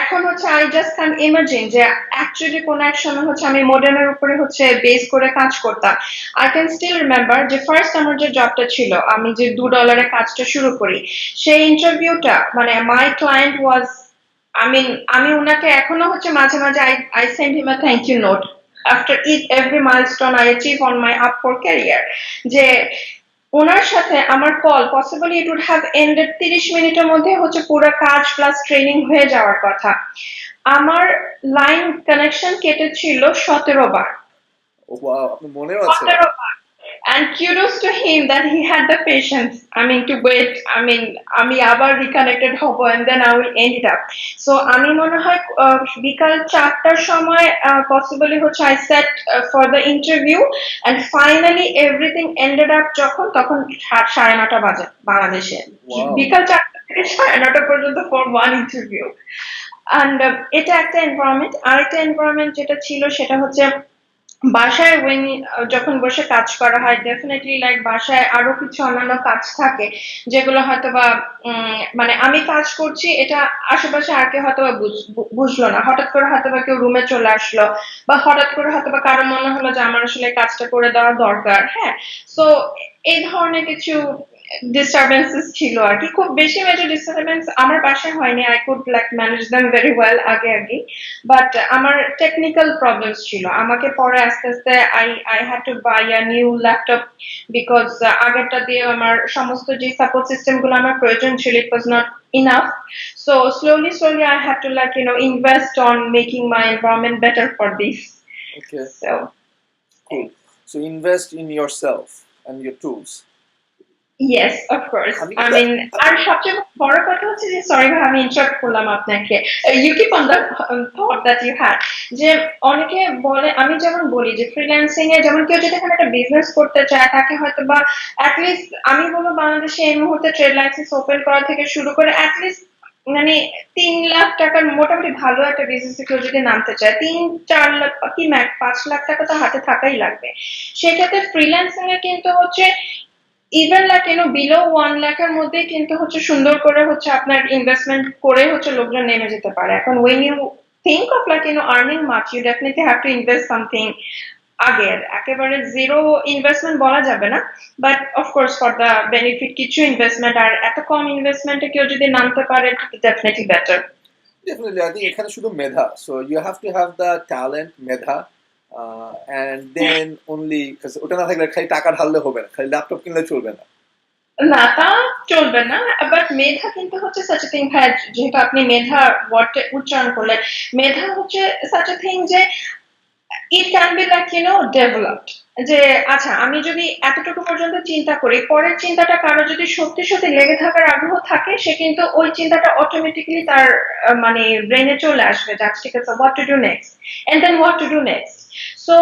B: এখন হচ্ছে I just can't imagine যে actually কোন এক সময় হচ্ছে আমি মডার্নের উপরে হচ্ছে বেস করে কাজ করতাম। I can still remember যে ফার্স্ট আমার যে জবটা ছিল, আমি যে $2 কাজটা শুরু করি, সেই ইন্টারভিউটা মানে my client was, আমি উনাকে এখনো হচ্ছে মাঝে মাঝে I send him a thank you note after each every milestone I achieve on my Upwork career, যে ওনার সাথে আমার call possibly it would have ended 30 মিনিটের মধ্যে হচ্ছে পুরো কাজ প্লাস ট্রেনিং হয়ে যাওয়ার কথা। আমার লাইন কানেকশন কেটেছিল 17 বার।
A: ওয়াও, আপনার মনেও আছে?
B: 17 বার। And kudos to him that he had the patience, to wait, আমি আবার রিকানেক্টেড হব and then I will end it up. So আমি মনে হয় বিকাল 4টার সময় পসিবলি হচ্ছে I set for the interview and finally everything ended up তখন 9:30 বাজে বাংলাদেশে।
A: ওয়াও,
B: বিকাল 4টা থেকে 9:30 পর্যন্ত for one interview. And এটা একটা এনভায়রনমেন্ট। আরেকটা এনভায়রনমেন্ট যেটা ছিল সেটা হচ্ছে বাসায় যখন বসে কাজ করা হয়, ডেফিনেটলি লাইক বাসায় আরো কিছু অন্যান্য কাজ থাকে যেগুলো হয়তোবা মানে আমি কাজ করছি, এটা আশেপাশে আর কেউ হয়তোবা বুঝলো না, হঠাৎ করে হয়তোবা কেউ রুমে চলে আসলো, বা হঠাৎ করে হয়তোবা কারো মনে হলো যে আমার আসলে কাজটা করে দেওয়া দরকার। হ্যাঁ, সো এই ধরনের কিছু ডিস্টারবেন্সেস ছিল আর কি। খুব বেশি মেজর ডিস্টারবেন্স আমার বাসায় হয়নি, I could like manage them very well আগে বাট আমার টেকনিক্যাল প্রবলেমস ছিল। আমাকে পরে আস্তে আস্তে I had to buy a new laptop because আগেরটা দিয়ে আমার সমস্ত যে সাপোর্ট সিস্টেম গুলো আমার প্রয়োজন ছিল, it was not enough. So slowly I had to like invest on making my environment better for this.
A: okay,
B: So
A: cool. So invest in yourself and your tools.
B: yes, of course.
A: আমি
B: I
A: কিন্তু
B: mean, আর সবচেয়ে বড় কথা হচ্ছে যে, sorry ভাই আমি interrupt করলাম আপনাকে, you keep on the thought that you had, যে অনেকে বলে, আমি যেমন বলি যে ফ্রিল্যান্সিং এ যেমন কেউ যদি এখানে একটা বিজনেস করতে চায়, তাকে হয়তো বা অ্যাটলিস্ট আমি বলবো বাংলাদেশে এই মুহূর্তে ট্রেড লাইসেন্স ওপেন করা থেকে শুরু করে অ্যাটলিস্ট মানে 3 লাখ টাকার মোটামুটি ভালো একটা বিজনেসে কেউ যদি নামতে চায়, 3-4 লাখ কি ম্যাক্স 5 লাখ টাকা তো হাতে থাকাই লাগবে। সেক্ষেত্রে ফ্রিল্যান্সিং এ কিন্তু হচ্ছে ইভেন লাইক বিলো 1 লাখ এর মধ্যে কিন্তু হচ্ছে সুন্দর করে হচ্ছে আপনার ইনভেস্টমেন্ট করে হচ্ছে লোকজন নেমে যেতে পারে। এখন when you think of like earning much, you definitely have to invest something আগের, একেবারে জিরো ইনভেস্টমেন্ট বলা যাবে না, but of course for the benefit কিছু ইনভেস্টমেন্ট, আর এত কম ইনভেস্টমেন্টে কেউ যদি নামতে পারে definitely better.
A: definitely, I think এখানে শুধু মেধা, so you have to have the talent, Medha, and then only, because ওটা না থাকলে খালি টাকা ঢাললে হবে না, খালি ল্যাপটপ কিনলে চলবে না।
B: না, তা চলবে না, বাট মেধা কিন্তু হচ্ছে সাচ এ থিং, হ্যাঁ যেহেতু আপনি মেধা ওয়ার্ডটা উচ্চারণ করলেন, মেধা হচ্ছে সাচ এ থিং যে it can be like developed, যে আচ্ছা আমি যদি এতটুকু পর্যন্ত চিন্তা করি, পরের চিন্তাটা কারো যদি সত্যি সত্যি লেগে থাকার আগ্রহ থাকে, সে কিন্তু ওই চিন্তাটা অটোমেটিক্যালি তার মানে ব্রেনে চলে আসবে, যে ঠিক আছে what to do next and then what to do next. So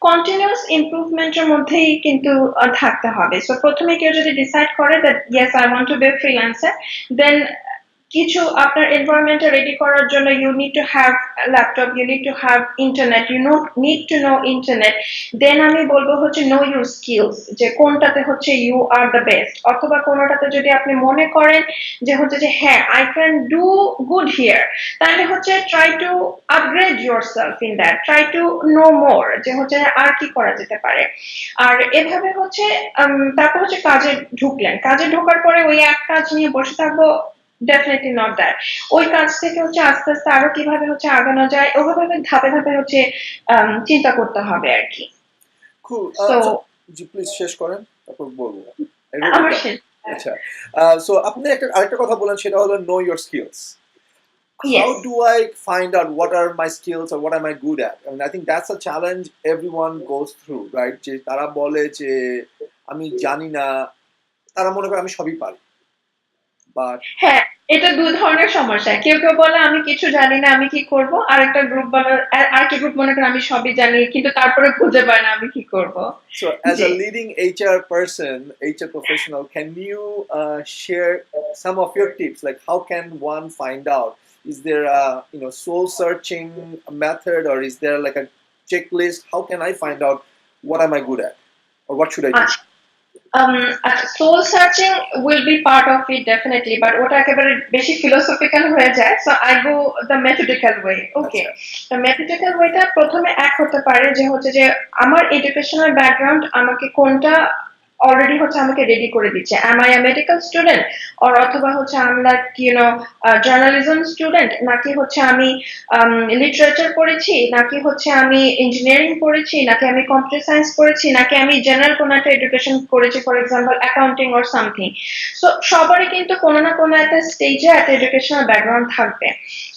B: continuous ইমপ্রুভমেন্টের মধ্যেই কিন্তু থাকতে হবে। সো প্রথমে কেউ যদি ডিসাইড করে that yes I want to be freelancer, then কিছু আপনার এনভায়রনমেন্টটা রেডি করার জন্য you need to have laptop, you need to have internet, you need to know internet. Then আমি বলবো হচ্ছে নো ইউর স্কিলস, যে কোনটাতে হচ্ছে ইউ আর দ্য বেস্ট, অথবা কোনটাতে যদি আপনি মনে করেন যে হচ্ছে যে হ্যাঁ I can do good here, তাহলে হচ্ছে try to upgrade yourself in that, try to know more, যে হচ্ছে আর কি করা যেতে পারে। আর এভাবে হচ্ছে তারপর হচ্ছে কাজে ঢুকলেন, কাজে ঢোকার পরে ওই এক কাজ নিয়ে বসে থাকবো, ডেফিনেটলি নট দ্যাট। ওই কাজ থেকে হচ্ছে আস্তে আস্তে আরো কিভাবে হচ্ছে আগানো যায় ওভাবে ধাপে ধাপে হচ্ছে চিন্তা করতে হবে আর কি।
A: Cool.
B: So
A: So, G please শেষ করেন, তারপর বলবো। I wrote it
B: আমার
A: down.
B: শেষ।
A: আচ্ছা, সো আপনি আরেকটা কথা বলেন, সেটা হলো know your skills. How
B: yes.
A: do I find out what are my skills or what am I good at? I mean, I think that's a challenge everyone goes through, right? যে তারা বলে যে আমি জানি না, তারা মনে করে আমি সবই পারি, বাট
B: হ্যাঁ, এটা দুই ধরনের সমস্যা। কেউ কেউ বলে আমি কিছু জানি না, আমি কি করব, আর একটা গ্রুপ বলে, আর কি গ্রুপ মনে করে আমি সবই জানি কিন্তু তারপরে খুঁজে পায় না আমি কি করব।
A: so as
B: G.
A: a leading HR person, HR professional, can you share some of your tips? Like how can one find out? Is there a soul searching method, or is there like a checklist? How can I find out what am I good at, or what should I do?
B: আচ্ছা, soul searching will be part of it definitely, but ওটা একেবারে বেশি philosophical হয়ে যায়, so I go the methodical way. Okay,
A: আচ্ছা,
B: the methodical ওয়েটা প্রথমে এক হতে পারে যে হচ্ছে যে আমার এডুকেশনাল ব্যাকগ্রাউন্ড আমাকে কোনটা অলরেডি হচ্ছে আমাকে রেডি করে দিচ্ছে, am I a medical student, or অথবা হচ্ছে I'm like জার্নালিজম স্টুডেন্ট, নাকি হচ্ছে আমি লিটারেচার পড়েছি, নাকি হচ্ছে আমি ইঞ্জিনিয়ারিং পড়েছি, নাকি আমি কম্পিউটার সায়েন্স পড়েছি, নাকি আমি জেনারেল কোনো একটা এডুকেশন করেছি, for example accounting or something. So সবারই কিন্তু কোনো না কোনো একটা স্টেজে একটা এডুকেশনাল ব্যাকগ্রাউন্ড থাকবে।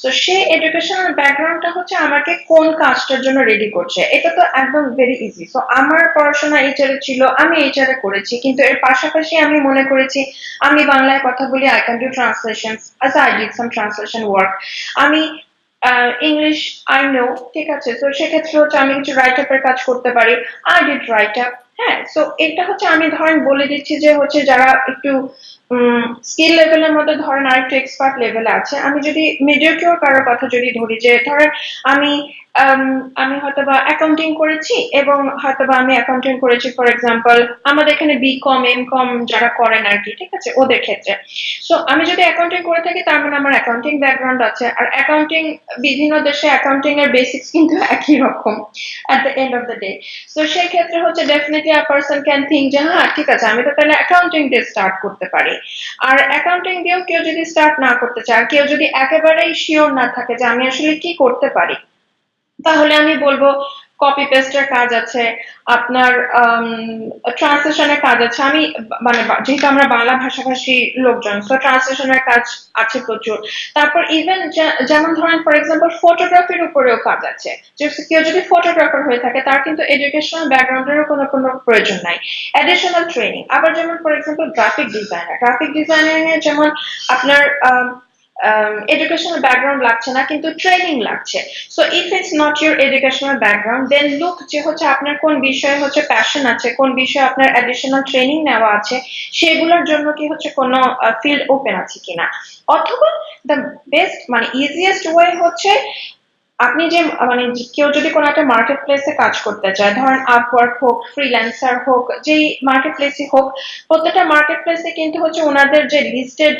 B: তো সেই এডুকেশনাল ব্যাকগ্রাউন্ডটা হচ্ছে আমাকে কোন কাজটার জন্য রেডি করছে, এটা তো একদম ভেরি ইজি। সো আমার পড়াশোনা এইচআর ছিল, আমি এইচআর করেছি, কিন্তু এর পাশাপাশি আমি মনে করেছি আমি বাংলায় কথা বলি, আই ক্যান ডু ট্রান্সলেশন, আজ I did some translation work. আমি ইংলিশ আই নো, ঠিক আছে, তো সেক্ষেত্রে হচ্ছে আমি কিছু রাইট আপের কাজ করতে পারি, আই ডিড রাইট আপ। হ্যাঁ, সো এটা হচ্ছে আমি ধরেন বলে দিচ্ছি যে হচ্ছে যারা একটু স্কিল লেভেলের মধ্যে ধরেন আর একটু এক্সপার্ট লেভেলে আছে, আমি যদি মিডিওকিওর কারোর কথা যদি ধরি, যে ধরেন আমি আমি হয়তোবা অ্যাকাউন্টিং করেছি, এবং হয়তোবা আমি অ্যাকাউন্টিং করেছি ফর এক্সাম্পল আমাদের এখানে বিকম এমকম যারা করেন আর কি, ঠিক আছে, ওদের ক্ষেত্রে। সো আমি যদি অ্যাকাউন্টিং করে থাকি তার মানে আমার অ্যাকাউন্টিং ব্যাকগ্রাউন্ড আছে, আর অ্যাকাউন্টিং বিভিন্ন দেশে অ্যাকাউন্টিং এর বেসিক্স কিন্তু একই রকম at the end of the day. So সেই ক্ষেত্রে হচ্ছে definitely a person can think যে হ্যাঁ ঠিক আছে, আমি তো তাহলে অ্যাকাউন্টিং দিয়ে স্টার্ট করতে পারি। আর অ্যাকাউন্টিং দিয়েও কেউ যদি স্টার্ট না করতে চায়, কেউ যদি একেবারেই শিওর না থাকে যে আমি আসলে কি করতে পারি, তাহলে আমি বলবো কপি পেস্টের কাজ আছে, আপনার ট্রান্সলেশনের কাজ আছে। আমি মানে যেহেতু আমরা বাংলা ভাষাভাষী লোকজন, তো ট্রান্সলেশনের কাজ আছে প্রচুর। তারপর ইভেন যেমন ধরেন ফর এক্সাম্পল ফটোগ্রাফির উপরেও কাজ আছে, যে কেউ যদি ফটোগ্রাফার হয়ে থাকে তার কিন্তু এডুকেশনাল ব্যাকগ্রাউন্ডেরও কোনো প্রয়োজন নাই, অ্যাডিশনাল ট্রেনিং। আবার যেমন ফর এক্সাম্পল গ্রাফিক ডিজাইনিং এর যেমন আপনার educational background লাগছে না কিন্তু ট্রেনিং লাগছে। So if it's not your educational background, then look যে হচ্ছে আপনার কোন বিষয়ে হচ্ছে প্যাশন আছে, কোন বিষয়ে আপনার অ্যাডিশনাল ট্রেনিং নেওয়া আছে, সেগুলোর জন্য কি হচ্ছে কোনো ফিল্ড ওপেন আছে কিনা। অথবা দ্য বেস্ট মানে ইজিয়েস্ট ওয়ে হচ্ছে আপনি যে মানে কেউ যদি কোনো একটা মার্কেট প্লেসে কাজ করতে চায়, ধরেন আপওয়ার্ক হোক, ফ্রিল্যান্সার হোক, যেই মার্কেট প্লেসই হোক, প্রত্যেকটা মার্কেট প্লেসে কিন্তু হচ্ছে ওনাদের যে লিস্টেড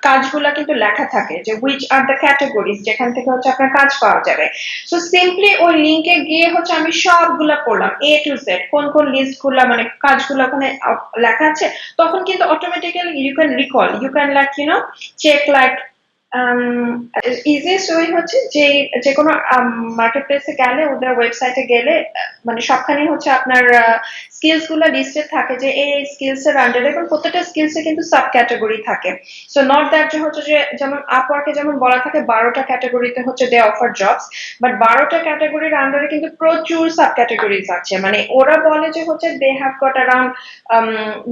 B: কাজগুলা কিন্তু লেখা থাকে, যে হুইচ আর দ্য ক্যাটাগরিজ যেখান থেকে হচ্ছে আপনার কাজ পাওয়া যাবে। সো সিম্পলি ওই লিঙ্কে গিয়ে হচ্ছে আমি সবগুলা করলাম এ টু জেড, কোন কোন লিস্ট গুলা মানে কাজগুলো ওখানে লেখা আছে, তখন কিন্তু automatically you can recall, you can like check like easiest way হচ্ছে যে যে কোনো মার্কেট প্লেসে গেলে, ওদের ওয়েবসাইটে গেলে মানে সবখানে হচ্ছে আপনার স্কিলস গুলো লিস্টেড থাকে, যে এই স্কিলস এর আন্ডারে, এবং প্রত্যেকটা স্কিলস এ কিন্তু সাব ক্যাটাগরি থাকে। সো নট দ্যাট যে হচ্ছে যে যেমন আপওয়ার্কে যেমন বলা থাকে 12টা ক্যাটাগরিতে হচ্ছে দে অফার জবস, বাট 12টা ক্যাটাগরির আন্ডারে কিন্তু প্রচুর সাব ক্যাটাগরিজ আছে। মানে ওরা বলে যে হচ্ছে they have got around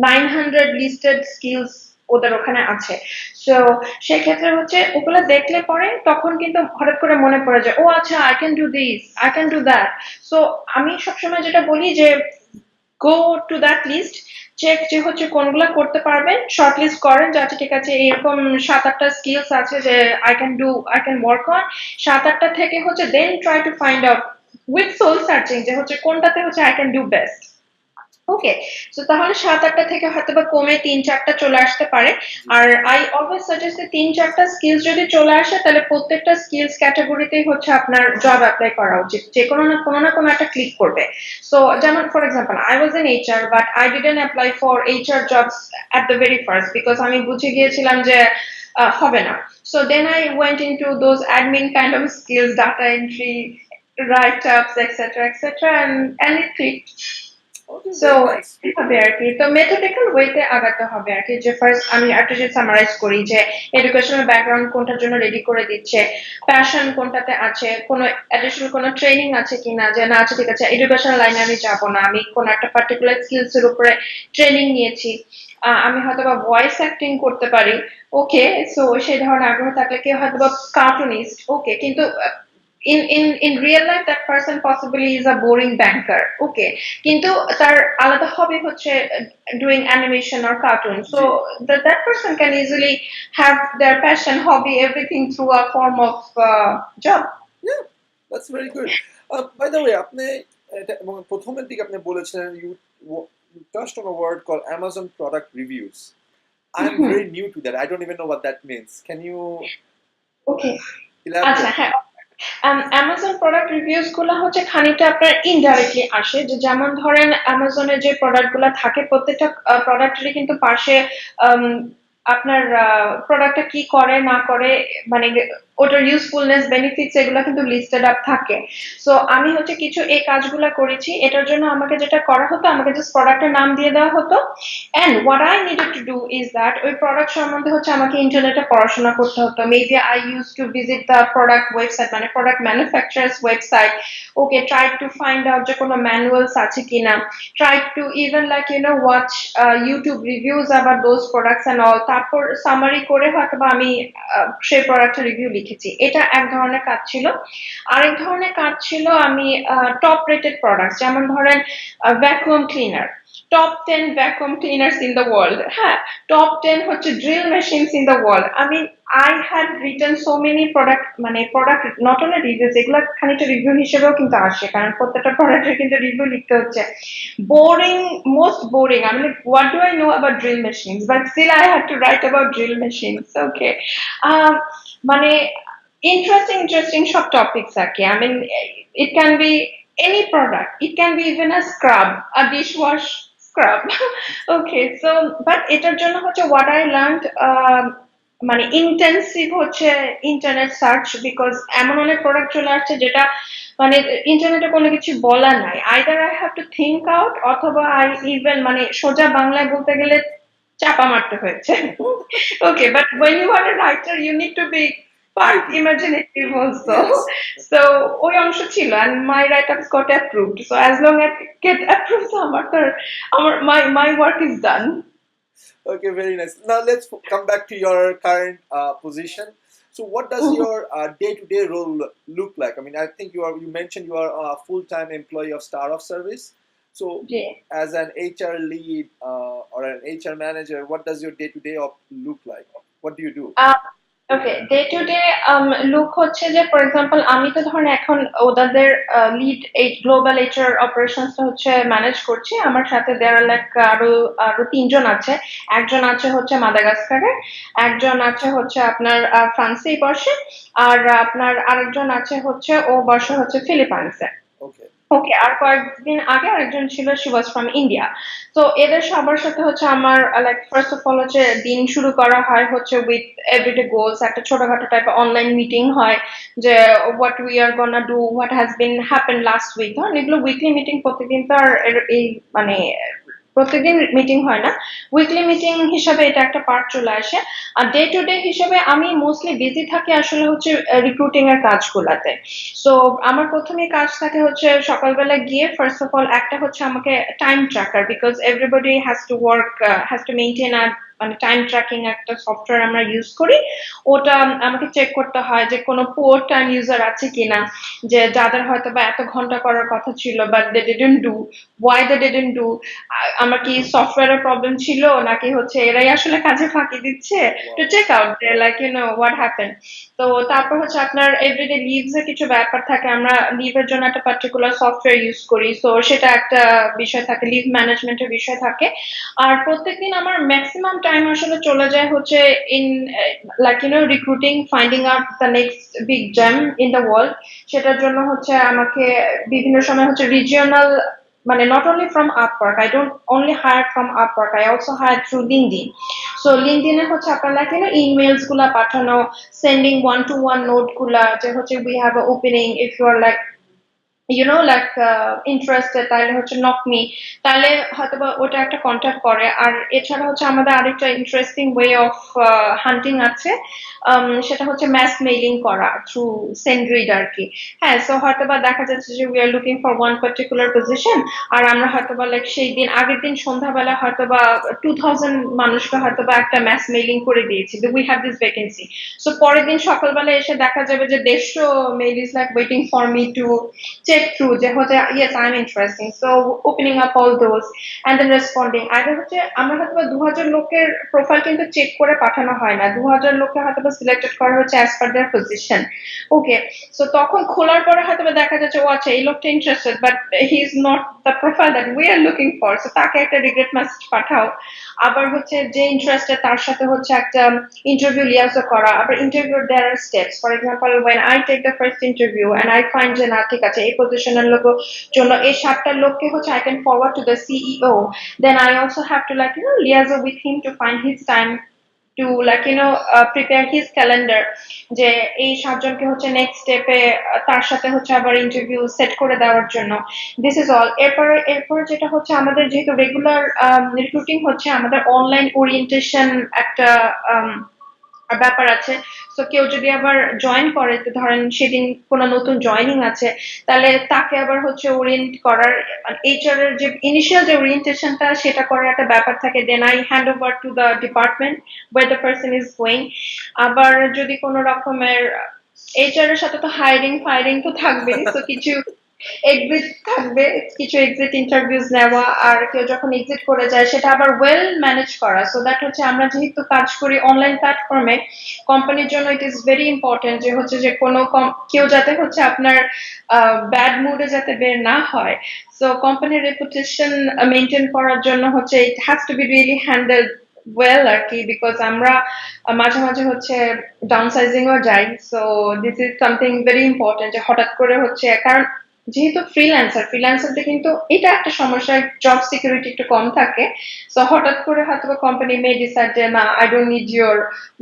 B: 900 listed skills ওদের ওখানে আছে। সো সেক্ষেত্রে হচ্ছে ওগুলো দেখলে পরে তখন কিন্তু হঠাৎ করে মনে পড়ে যায়, ও আচ্ছা I can do this, I can do that. So আমি সবসময় যেটা বলি যে go to that list, check যে হচ্ছে কোনগুলা করতে পারবেন, শর্টলিস্ট করেন যে আচ্ছা ঠিক আছে এরকম 7-8টা স্কিলস আছে যে আই ক্যান ওয়ার্ক অন। 7-8টা থেকে হচ্ছে then try to find out with soul searching যে হচ্ছে কোনটাতে হচ্ছে I can do best. Okay, so তাহলে 7-8টা থেকে হয়তো বা কমে 3-4টা চলে আসতে পারে। আর আই অলওয়েজ সাজেস্ট যে 3-4টা স্কিলস যদি চলে আসে তাহলে প্রত্যেকটা স্কিলস ক্যাটাগরিতেই হচ্ছে আপনার জব অ্যাপ্লাই করা উচিত, যে কোনো না কোনো একটা ক্লিক করবে। সো যেমন for example I was in HR but I didn't apply for HR jobs at the very first because আমি বুঝে গিয়েছিলাম যে হবে না। So then I went into those admin kind of skills, data entry, write ups, etc., and it clicked.
A: Okay,
B: সো
A: very nice.
B: হবে আর কি, তো মেথডিক্যাল ওয়েতে আগাতে হবে আর কি, যে ফার্স্ট আমি একটা যে সামারাইজ করি যে এডুকেশনাল ব্যাকগ্রাউন্ড কোনটার জন্য রেডি করে দিচ্ছে, প্যাশন কোনটাতে আছে, কোনো অ্যাডিশনাল কোনো ট্রেনিং আছে কিনা, যে না আছে ঠিক আছে এডুকেশনাল লাইনে আমি যাব না, আমি কোন একটা পার্টিকুলার স্কিলস এর উপরে ট্রেনিং নিয়েছি, আমি হয়তো বা ভয়েস অ্যাক্টিং করতে পারি। ওকে, সো সেই ধরনের আগ্রহ থাকলে কেউ হয়তো বা কার্টুনিস্ট, ওকে, কিন্তু in real life that person possibly is a boring banker, okay, কিন্তু তার আলাদা হবি হচ্ছে doing animation or cartoon, so
A: G,
B: that person can easily have their passion, hobby, everything through a form of job.
A: yeah, that's very good. By the way, আপনি এটা এবং প্রথমের দিকে আপনি বলেছিলেন you touched on a word called Amazon product reviews. I'm very new to that. I don't even know what that means. Can you
B: Okay, আচ্ছা
A: elaborate?
B: হ্যাঁ, Amazon product reviews গুলো হচ্ছে খানিকটা আপনার ইনডাইরেক্টলি আসে, যে যেমন ধরেন অ্যামাজনে যে প্রোডাক্ট গুলো থাকে প্রত্যেকটা প্রোডাক্টেরই কিন্তু পাশে আম, আপনার প্রোডাক্টটা কি করে না করে, মানে ওটার ইউজফুলনেস, বেনিফিটস এগুলো কিন্তু লিস্টেড আপ থাকে। সো আমি হচ্ছে কিছু এই কাজগুলো করেছি, এটার জন্য আমাকে যেটা করা হতো আমাকে জাস্ট প্রোডাক্টের নাম দিয়ে দেওয়া হতো, and what I needed to do is that ওই প্রোডাক্ট সম্বন্ধে হচ্ছে আমাকে ইন্টারনেটে পড়াশোনা করতে হতো, maybe I use to visit the product website, মানে product manufacturers website, okay, try to find out যে কোনো ম্যানুয়ালস আছে কিনা, try to even like watch YouTube reviews about those products and all, তারপর সামারি করে হয়তো বা আমি সেই প্রোডাক্টের রিভিউ লিখেছি। এটা এক ধরনের কাজ ছিল। আরেক ধরনের কাজ ছিল আমি টপ রেটেড প্রোডাক্ট, যেমন ধরেন vacuum cleaner, top 10 vacuum cleaners in the world, হ্যাঁ, top 10 হচ্ছে drill machines in the world, আমি I had written so many product, মানে product not only reviews, এগুলা খানিকটা রিভিউ হিসেবেও কিন্তু আসে, কারণ প্রত্যেকটা প্রোডাক্টের কিন্তু রিভিউ লিখতে হচ্ছে। Boring, most boring, I mean what do I know about drill machines, but still I had to write about drill machines, okay. মানে interesting সব টপিকস আর কি, I mean it can be any product, it can be even a scrub, a dishwash scrub. Okay, so but এটার জন্য হচ্ছে what I learned, মানে intensive হচ্ছে internet search, because এমন অনেক প্রোডাক্ট চলে আসছে যেটা মানে ইন্টারনেটে কোনো কিছু বলা নাই, either I have to think out, অথবা আই ইভেন মানে সোজা বাংলায় বলতে গেলে চাপা মারতে হয়েছে। Okay, but when you are a writer you need to be part imaginative also.
A: Yes.
B: So ওই অংশ ছিল, and my write-ups got approved, so as long as it get approved আমার my work is done.
A: Okay, very nice. Now let's come back to your current position. So, what does your day-to-day role look like? I mean, I think you mentioned you are a full-time employee of Startup Service. So,
B: Yeah.
A: as an HR lead or an HR manager, what does your day-to-day look like? What do you do?
B: Okay, day to day look হচ্ছে যে for example আমি তো ধরেন এখন ওদের lead এই global HR অপারেশনসটা হচ্ছে manage করছি, আমার সাথে দেয়ার লাইক আরো আরো 3জন আছে, একজন আছে হচ্ছে মাদাগাস্কারে, একজন আছে হচ্ছে আপনার ফ্রান্সেই বসে, আর আপনার আরেকজন আছে হচ্ছে ও বসে হচ্ছে ফিলিপাইন্সে।
A: Okay.
B: ওকে, আর কয়েকদিন আগে আরেকজন ছিল, শি ওয়াজ ফ্রম ইন্ডিয়া। তো এদের সবার সাথে হচ্ছে আমার লাইক ফার্স্ট অফ অল হচ্ছে দিন শুরু করা হয় হচ্ছে উইথ এভরিডে গোলস, একটা ছোটখাটো টাইপ অনলাইন মিটিং হয়, যে what we are gonna do, what has been happen last week, ধরেন এগুলো উইকলি মিটিং, প্রতিদিন তো আর এই মানে প্রতিদিন মিটিং হয় না, উইকলি মিটিং হিসাবে এটা একটা পার্ট চলে আসে। আর ডে টু ডে হিসেবে আমি মোস্টলি বিজি থাকি আসলে হচ্ছে রিক্রুটিং এর কাজগুলাতে। সো আমার প্রথমে কাজ থাকে হচ্ছে সকালবেলা গিয়ে ফার্স্ট অফ অল একটা হচ্ছে আমাকে time tracker, because everybody has to work, has to maintain a মানে টাইম ট্র্যাকিং একটা সফটওয়্যার আমরা ইউজ করি। ওটা আমাকে চেক করতে হয় যে কোনো পুয়ার টাইম ইউজার আছে কিনা, যে যাদের হয়তো বা এত ঘন্টা করার কথা ছিল but they didn't do, why they didn't do, আমার কি সফটওয়্যারের প্রবলেম ছিল নাকি হচ্ছে এরাই আসলে কাজে ফাঁকি দিচ্ছে, to check out like what happen. তো তারপর হচ্ছে আপনার এভরিডে লিভস এর কিছু ব্যাপার থাকে, আমরা লিভের জন্য একটা পার্টিকুলার সফটওয়্যার ইউজ করি, তো সেটা একটা বিষয় থাকে, লিভ ম্যানেজমেন্টের বিষয় থাকে। আর প্রত্যেকদিন আমার ম্যাক্সিমাম টাইম আসলে চলে যায় হচ্ছে in recruiting, finding out the next big gem in the world. সেটার জন্য হচ্ছে আমাকে বিভিন্ন সময় হচ্ছে রিজিওনাল, মানে not only from Upwork, I don't only hire from Upwork, I also hire through LinkedIn. So LinkedIn এ হচ্ছে আপনার like emails গুলা পাঠানো, sending one to one note গুলা যে হচ্ছে we have an opening, if you are like interested তাহলে হচ্ছে knock me, তাহলে হয়তোবা ওটা একটা কন্ট্যাক্ট করে। আর এছাড়া হচ্ছে আমাদের আরেকটা ইন্টারেস্টিং ওয়ে অফ হান্টিং আছে, সেটা হচ্ছে ম্যাস মেইলিং করা থ্রু সেন্ডগ্রিড আর কি। হ্যাঁ, সো হয়তোবা দেখা যাচ্ছে যে we are looking for one particular position, আর আমরা হয়তোবা লাইক সেই দিন আগের দিন সন্ধ্যাবেলা হয়তোবা 2000 মানুষকে হয়তোবা একটা ম্যাস মেইলিং করে দিয়েছি যে we have this vacancy. So পরের দিন সকালবেলা এসে দেখা যাবে যে 150 mail is like waiting for me two check through যে হচ্ছে yes I'm interesting, so opening up all those and then responding। আগে হচ্ছে আমরা হয়তো 2000 লোকের প্রোফাইল কিন্তু চেক করে পাঠানো হয় না, 2000 লোককে হয়তো সিলেক্টেড করা হচ্ছে অ্যাজ পার দেয়ার পজিশন। ওকে, সো তখন খোলার পরে হয়তো দেখা যাচ্ছে ও আচ্ছা এই লোকটা interested but he is not the profile that we are looking for, so তাকে একটা রিগ্রেট মেসেজ পাঠাও। আবার হচ্ছে যে ইন্টারেস্টেড তার সাথে হচ্ছে একটা ইন্টারভিউ লিয়াজও করা। আবার interview there are steps, for example when I take the first interview and I find যে না ঠিক আছে এই পজিশনের লোক জন্য এই 7টা লোককে হচ্ছে I can forward to the CEO, then I also have to liaise with him to find his time to prepare his calendar যে এই 7জনকে হচ্ছে নেক্সট স্টেপে তার সাথে হচ্ছে আবার ইন্টারভিউ সেট করে দেওয়ার জন্য। This is all. এরপর যেটা হচ্ছে আমাদের যেহেতু রেগুলার রিক্রুটিং হচ্ছে, আমাদের অনলাইন ওরিয়েন্টেশন একটা ব্যাপার আছে। তো কেউ যদি আবার জয়েন করে, তো ধরেন সেদিন কোনো নতুন জয়েনিং আছে, তাহলে তাকে আবার হচ্ছে ওরিয়েন্ট করার, এইচআর এর যে ইনিশিয়াল যে ওরিয়েন্টেশনটা সেটা করার একটা ব্যাপার থাকে। Then I hand over to the department where the person is going. আবার যদি কোনো রকমের এইচআর এর সাথে তো হায়ারিং ফায়ারিং তো থাকবেই, তো কিছু এক্সিট থাকবে, কিছু এক্সিট ইন্টারভিউজ নেওয়া, আর কেউ যখন এক্সিট করে যায় সেটা আবার ওয়েল ম্যানেজ করা। সো দ্যাট হচ্ছে আমরা যেহেতু কাজ করি অনলাইন প্ল্যাটফর্মে, কোম্পানির জন্য ইট ইজ ভেরি ইম্পর্টেন্ট যে হচ্ছে যে কোনো কেউ যাতে হচ্ছে আপনার ব্যাড মুডে যাতে বের না হয়। সো কোম্পানির রেপুটেশন মেনটেন করার জন্য হচ্ছে it has to be really handled well আর কি, বিকজ আমরা মাঝে মাঝে হচ্ছে ডাউনসাইজিংও যাই। So this is something very important যে হঠাৎ করে হচ্ছে, কারণ যেহেতু ফ্রিল্যান্সারদের কিন্তু এটা একটা সমস্যা, জব সিকিউরিটি একটু কম থাকে। সো হঠাৎ করে হয়তো কোম্পানি মে ডিসাইড যে না I don't need your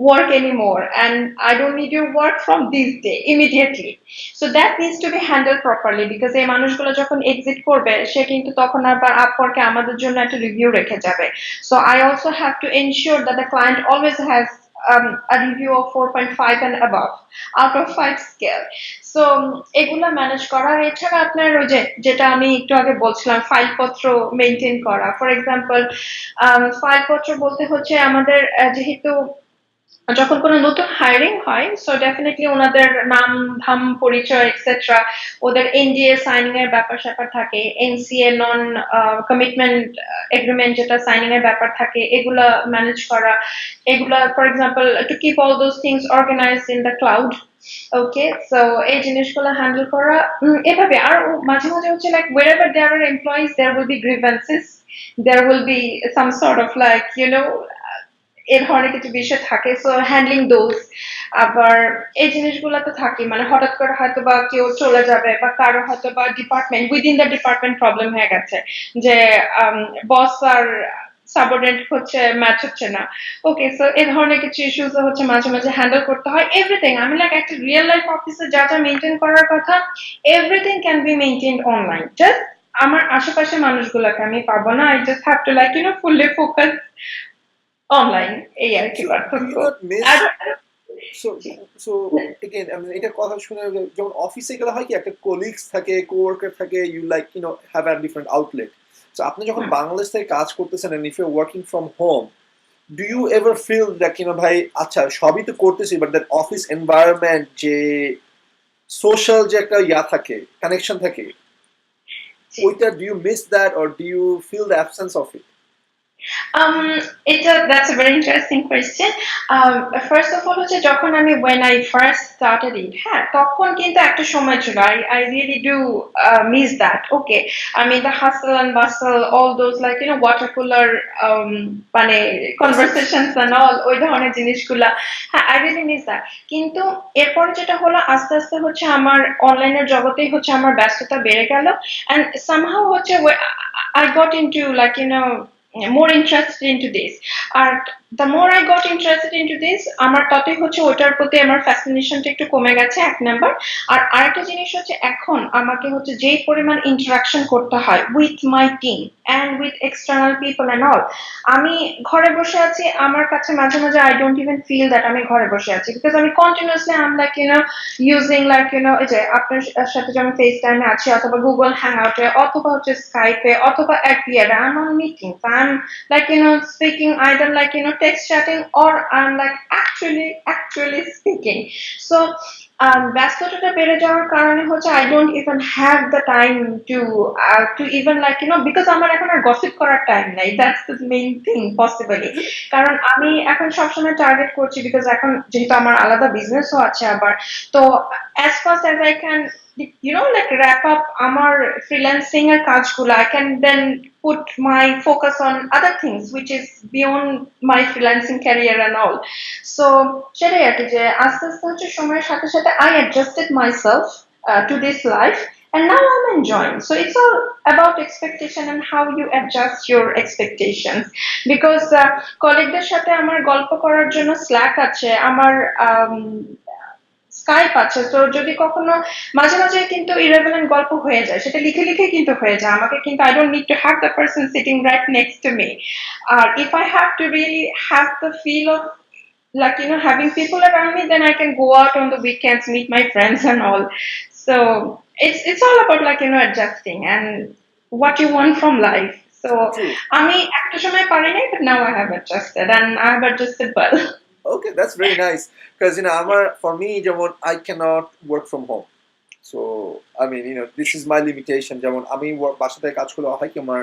B: work anymore and I don't need your work from this day immediately. So that needs to be handle properly, because এই মানুষগুলো যখন এক্সিট করবে সে কিন্তু তখন আবার আপওয়ার্কে আমাদের জন্য একটা রিভিউ রেখে যাবে। So I also have to ensure that the client always has a review of 4.5 and above out of 5 scale. So এগুলা ম্যানেজ করা। এছাড়া আপনার ওই যে যেটা আমি একটু আগে বলছিলাম ফাইলপত্র মেনটেন করা। ফর এক্সাম্পল ফাইলপত্র বলতে হচ্ছে আমাদের যেহেতু যখন কোনো নতুন হায়ারিং হয়, সো ডেফিনেটলি ওনাদের নাম ধাম পরিচয় এক্সেট্রা, ওদের এনডিএ সাইনিং এর ব্যাপার স্যাপার থাকে, এনসিএ নন কমিটমেন্ট এগ্রিমেন্ট যেটা সাইনিং এর ব্যাপার থাকে, এগুলা ম্যানেজ করা। এগুলা for example to keep all those things organized in the cloud. Okay, so এই জিনিসগুলো হ্যান্ডেল করা এভাবে। আর মাঝে মাঝে হচ্ছে like wherever there are employees there will be grievances, there will be some sort of এর ধরনের কিছু বিষয় থাকে, সো হ্যান্ডলিং দোজ। আবার এই জিনিসগুলো তো থাকে, মানে হঠাৎ করে হয়তো বা কেউ চলে যাবে বা কারো হয়তো বা department within the department problem হয়ে গেছে যে বস আর সাবঅর্ডিনেট হচ্ছে ম্যাচ হচ্ছে না। ওকে, সো এই ধরনের কিছু ইস্যুস হচ্ছে মাঝে মাঝে হ্যান্ডেল করতে হয়। এভরিথিং আমি লাইক একটা রিয়েল লাইফ অফিসে যা যা মেনটেন করার কথা, everything can be maintained online. Just আমার আশেপাশে মানুষগুলোকে আমি পাবো না, I just have to fully focus online, এই আর কি পার্থক্য।
A: সো এগেইন এটা কথা শুনে যেমন অফিসে গেলে হয় কি একটা কলিগস থাকে, কোওয়ার্কার থাকে, you have a different outlet. So আপনি যখন বাংলাদেশ থেকে কাজ করতেছেন and if you are working from home, do you ever feel that ভাই আচ্ছা সবই তো করতেছি but that office environment যে social যে একটা থাকে connection থাকে ওইটা do you miss that or do you feel the absence of it?
B: That's a very interesting question. First of all হচ্ছে যখন আমি when I first started it, হ্যাঁ তখন কিন্তু একটা সময় ছিল I really do miss that. Okay, I mean the hustle and bustle, all those like water cooler মানে conversations and all ওই ধরনের জিনিসগুলা, হ্যাঁ I really miss that. কিন্তু এরপর যেটা হলো আস্তে আস্তে হচ্ছে আমার অনলাইনের জগতেই হচ্ছে আমার ব্যস্ততা বেড়ে গেল and somehow হচ্ছে I got into like more interested into this and the more I got interested into this আমার ততই হচ্ছে ওটার প্রতি আমার ফ্যাসিনেশনটা একটু কমে গেছে এক নাম্বার আর আরেকটা জিনিস হচ্ছে এখন আমাকে হচ্ছে যেই পরিমাণ ইন্টারাকশন করতে হয় with my team and with external people and all আমি ঘরে বসে আছি আমার কাছে মাঝে মাঝে I don't even feel that আমি ঘরে বসে আছি because আমি continuously I'm like using like এই যে আপনার সাথে যেমন FaceTime আছি অথবা Google Hangout এ অথবা হচ্ছে Skype এ অথবা Appier I'm on meetings I'm like speaking either like text chatting or I'm like actually speaking so ব্যস্ততাটা বেড়ে যাওয়ার কারণে হচ্ছে I don't even have the time to even like because আমার এখন আর গসিপ করার টাইম নাই that's the main thing possibly কারণ আমি এখন সবসময় টার্গেট করছি because এখন যেহেতু আমার আলাদা বিজনেসও আছে আবার তো as fast as I can like wrap up আমার freelancing এর কাজগুলো I can then put my focus on other things which is beyond my freelancing career and all so সেটাই আর কি যে আস্তে আস্তে হচ্ছে সময়ের সাথে সাথে I adjusted myself to this life and now I'm enjoying so it's all about expectation and how you adjust your expectations because কলিগদের সাথে আমার গল্প করার জন্য Slack আছে আমার স্কাইপ আছে তো যদি কখনো মাঝে মাঝে কিন্তু irrelevant গল্প হয়ে যায় সেটা লিখে লিখে কিন্তু হয়ে যায় আমাকে কিন্তু I don't need to have the person sitting right next to me if I have to really have the feel of like having people around me then I can go out on the weekends meet my friends and all so it's all about like adjusting and what you want from life so আমি একটা সময় পারি নাই but now I have adjusted and I have adjusted well
A: Okay, that's very nice because for me I cannot work from home so I mean this is my limitation যেমন আমি বাসা থেকে কাজ করলে হয় কি আমার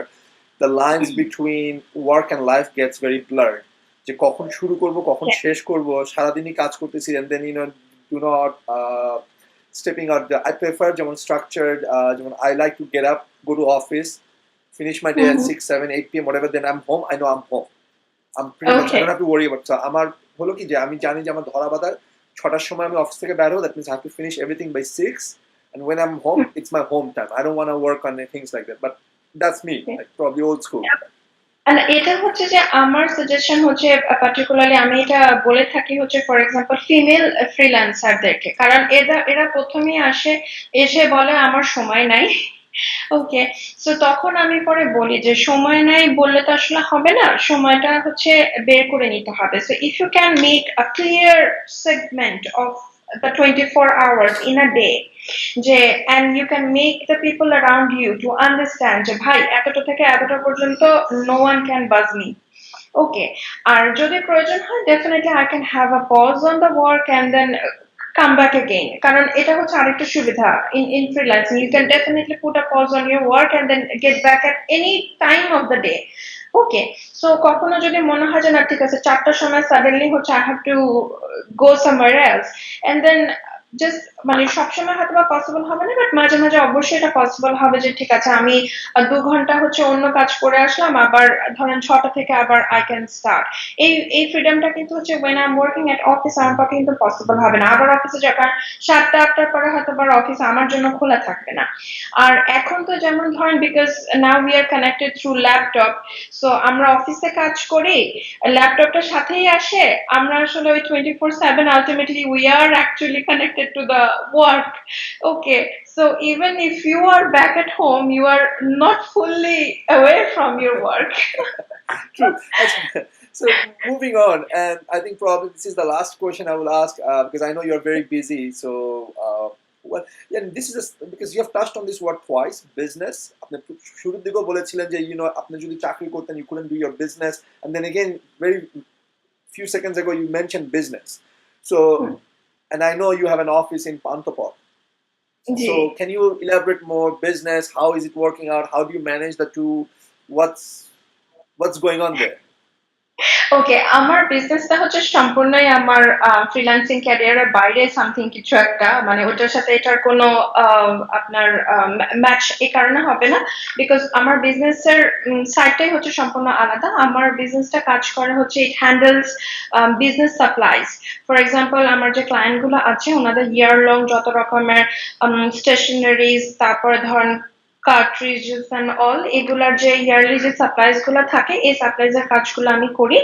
A: the lines between work and life gets very blurred যে কখন শুরু করব কখন শেষ করব সারাদিনই কাজ করতেছি and then do not stepping out I prefer যেমন structured যেমন I like to get up go to office finish my day at 6 7 8 p.m. whatever then I'm home I know I'm home I'm pretty much I don't have to worry about so আমার হলো কি যে আমি জানি যে আমার ধরা বাঁধা 6টার সময় আমি অফিস থেকে বের হব that means I have to finish everything by 6 and when I'm home it's my home time I don't want to work on things like that but that's me like probably old school
B: and এটা হচ্ছে যে আমার suggestion হচ্ছে particularly আমি এটা বলে থাকি হচ্ছে ফর এক্সাম্পল ফিমেল ফ্রিল্যান্সারদেরকে কারণ এরা প্রথমেই এসে বলে আমার সময় নাই ওকে সো তখন আমি পরে বলি যে সময় নাই বললে তো আসলে হবে না সময়টা হচ্ছে বের করে নিতে হবে so if you can make a clear segment of the 24 hours in a day যে and you can make the people around you to understand যে ভাই এতটা থেকে এতটা পর্যন্ত no one can buzz me okay আর যদি প্রয়োজন হয় definitely I can have a pause on the work and then come back again কারণ এটা হচ্ছে আরেকটা সুবিধা in freelancing you can definitely put a pause on your work and then get back at any time of the day okay so কখনো যদি মনে হয় যে না ঠিক আছে 4টার সময় সাডেনলি হচ্ছে I have to go somewhere else and then just মানে সবসময় হয়তো বা পসিবল হবে না বাট মাঝে মাঝে অবশ্যই এটা পসিবল হবে যে ঠিক আছে আমি 2 ঘন্টা হচ্ছে অন্য কাজ করে আসলাম আবার ধরেন 6টা থেকে আবার I can start এই ফ্রিডমটা কিন্তু হচ্ছে when I'm working at office আমার পক্ষে কিন্তু পসিবল হবে না আবার অফিসে যখন 7টা 8টার পরে হয়তো আবার অফিস আমার জন্য খোলা থাকবে না আর এখন তো যেমন ধরেন because now we are connected through laptop so আমরা অফিসে কাজ করি ল্যাপটপটার সাথেই আসে আমরা আসলে ওই 24/7 ultimately we are actually connected to the work okay so even if you are back at home you are not fully away from your work
A: True. So moving on and I think probably this is the last question I will ask because I know you're very busy so well yeah this is because you have touched on this word twice business আপনি শুরুর দিকেও বলেছিলেন যে আপনি যদি চাকরি করতেন you couldn't do your business and then again very few seconds ago you mentioned business. So, and I know you have an office in Pantopor. So can you elaborate more? Business, how is it working out? How do you manage the two? What's going on there?
B: ওকে, আমার বিজনেসটা হচ্ছে সম্পূর্ণই আমার freelancing ক্যারিয়ারের বাইরে something কিছু একটা, মানে ওটার সাথে এটার কোনো আপনার ম্যাচ এই কারণে হবে না, বিকজ আমার বিজনেসের সাইডটাই হচ্ছে সম্পূর্ণ আলাদা। আমার বিজনেসটা কাজ করে হচ্ছে it handles business supplies. For example, আমার যে ক্লায়েন্ট গুলো আছে ওনাদের ইয়ার লং যত রকমের স্টেশনারিজ, তারপরে ধরেন কার্ট্রিজেস এন্ড অল, এগুলার যে ইয়ারলি যে সাপ্লাইজ গুলো থাকে এই সাপ্লাইজ এর কাজগুলো আমি করি।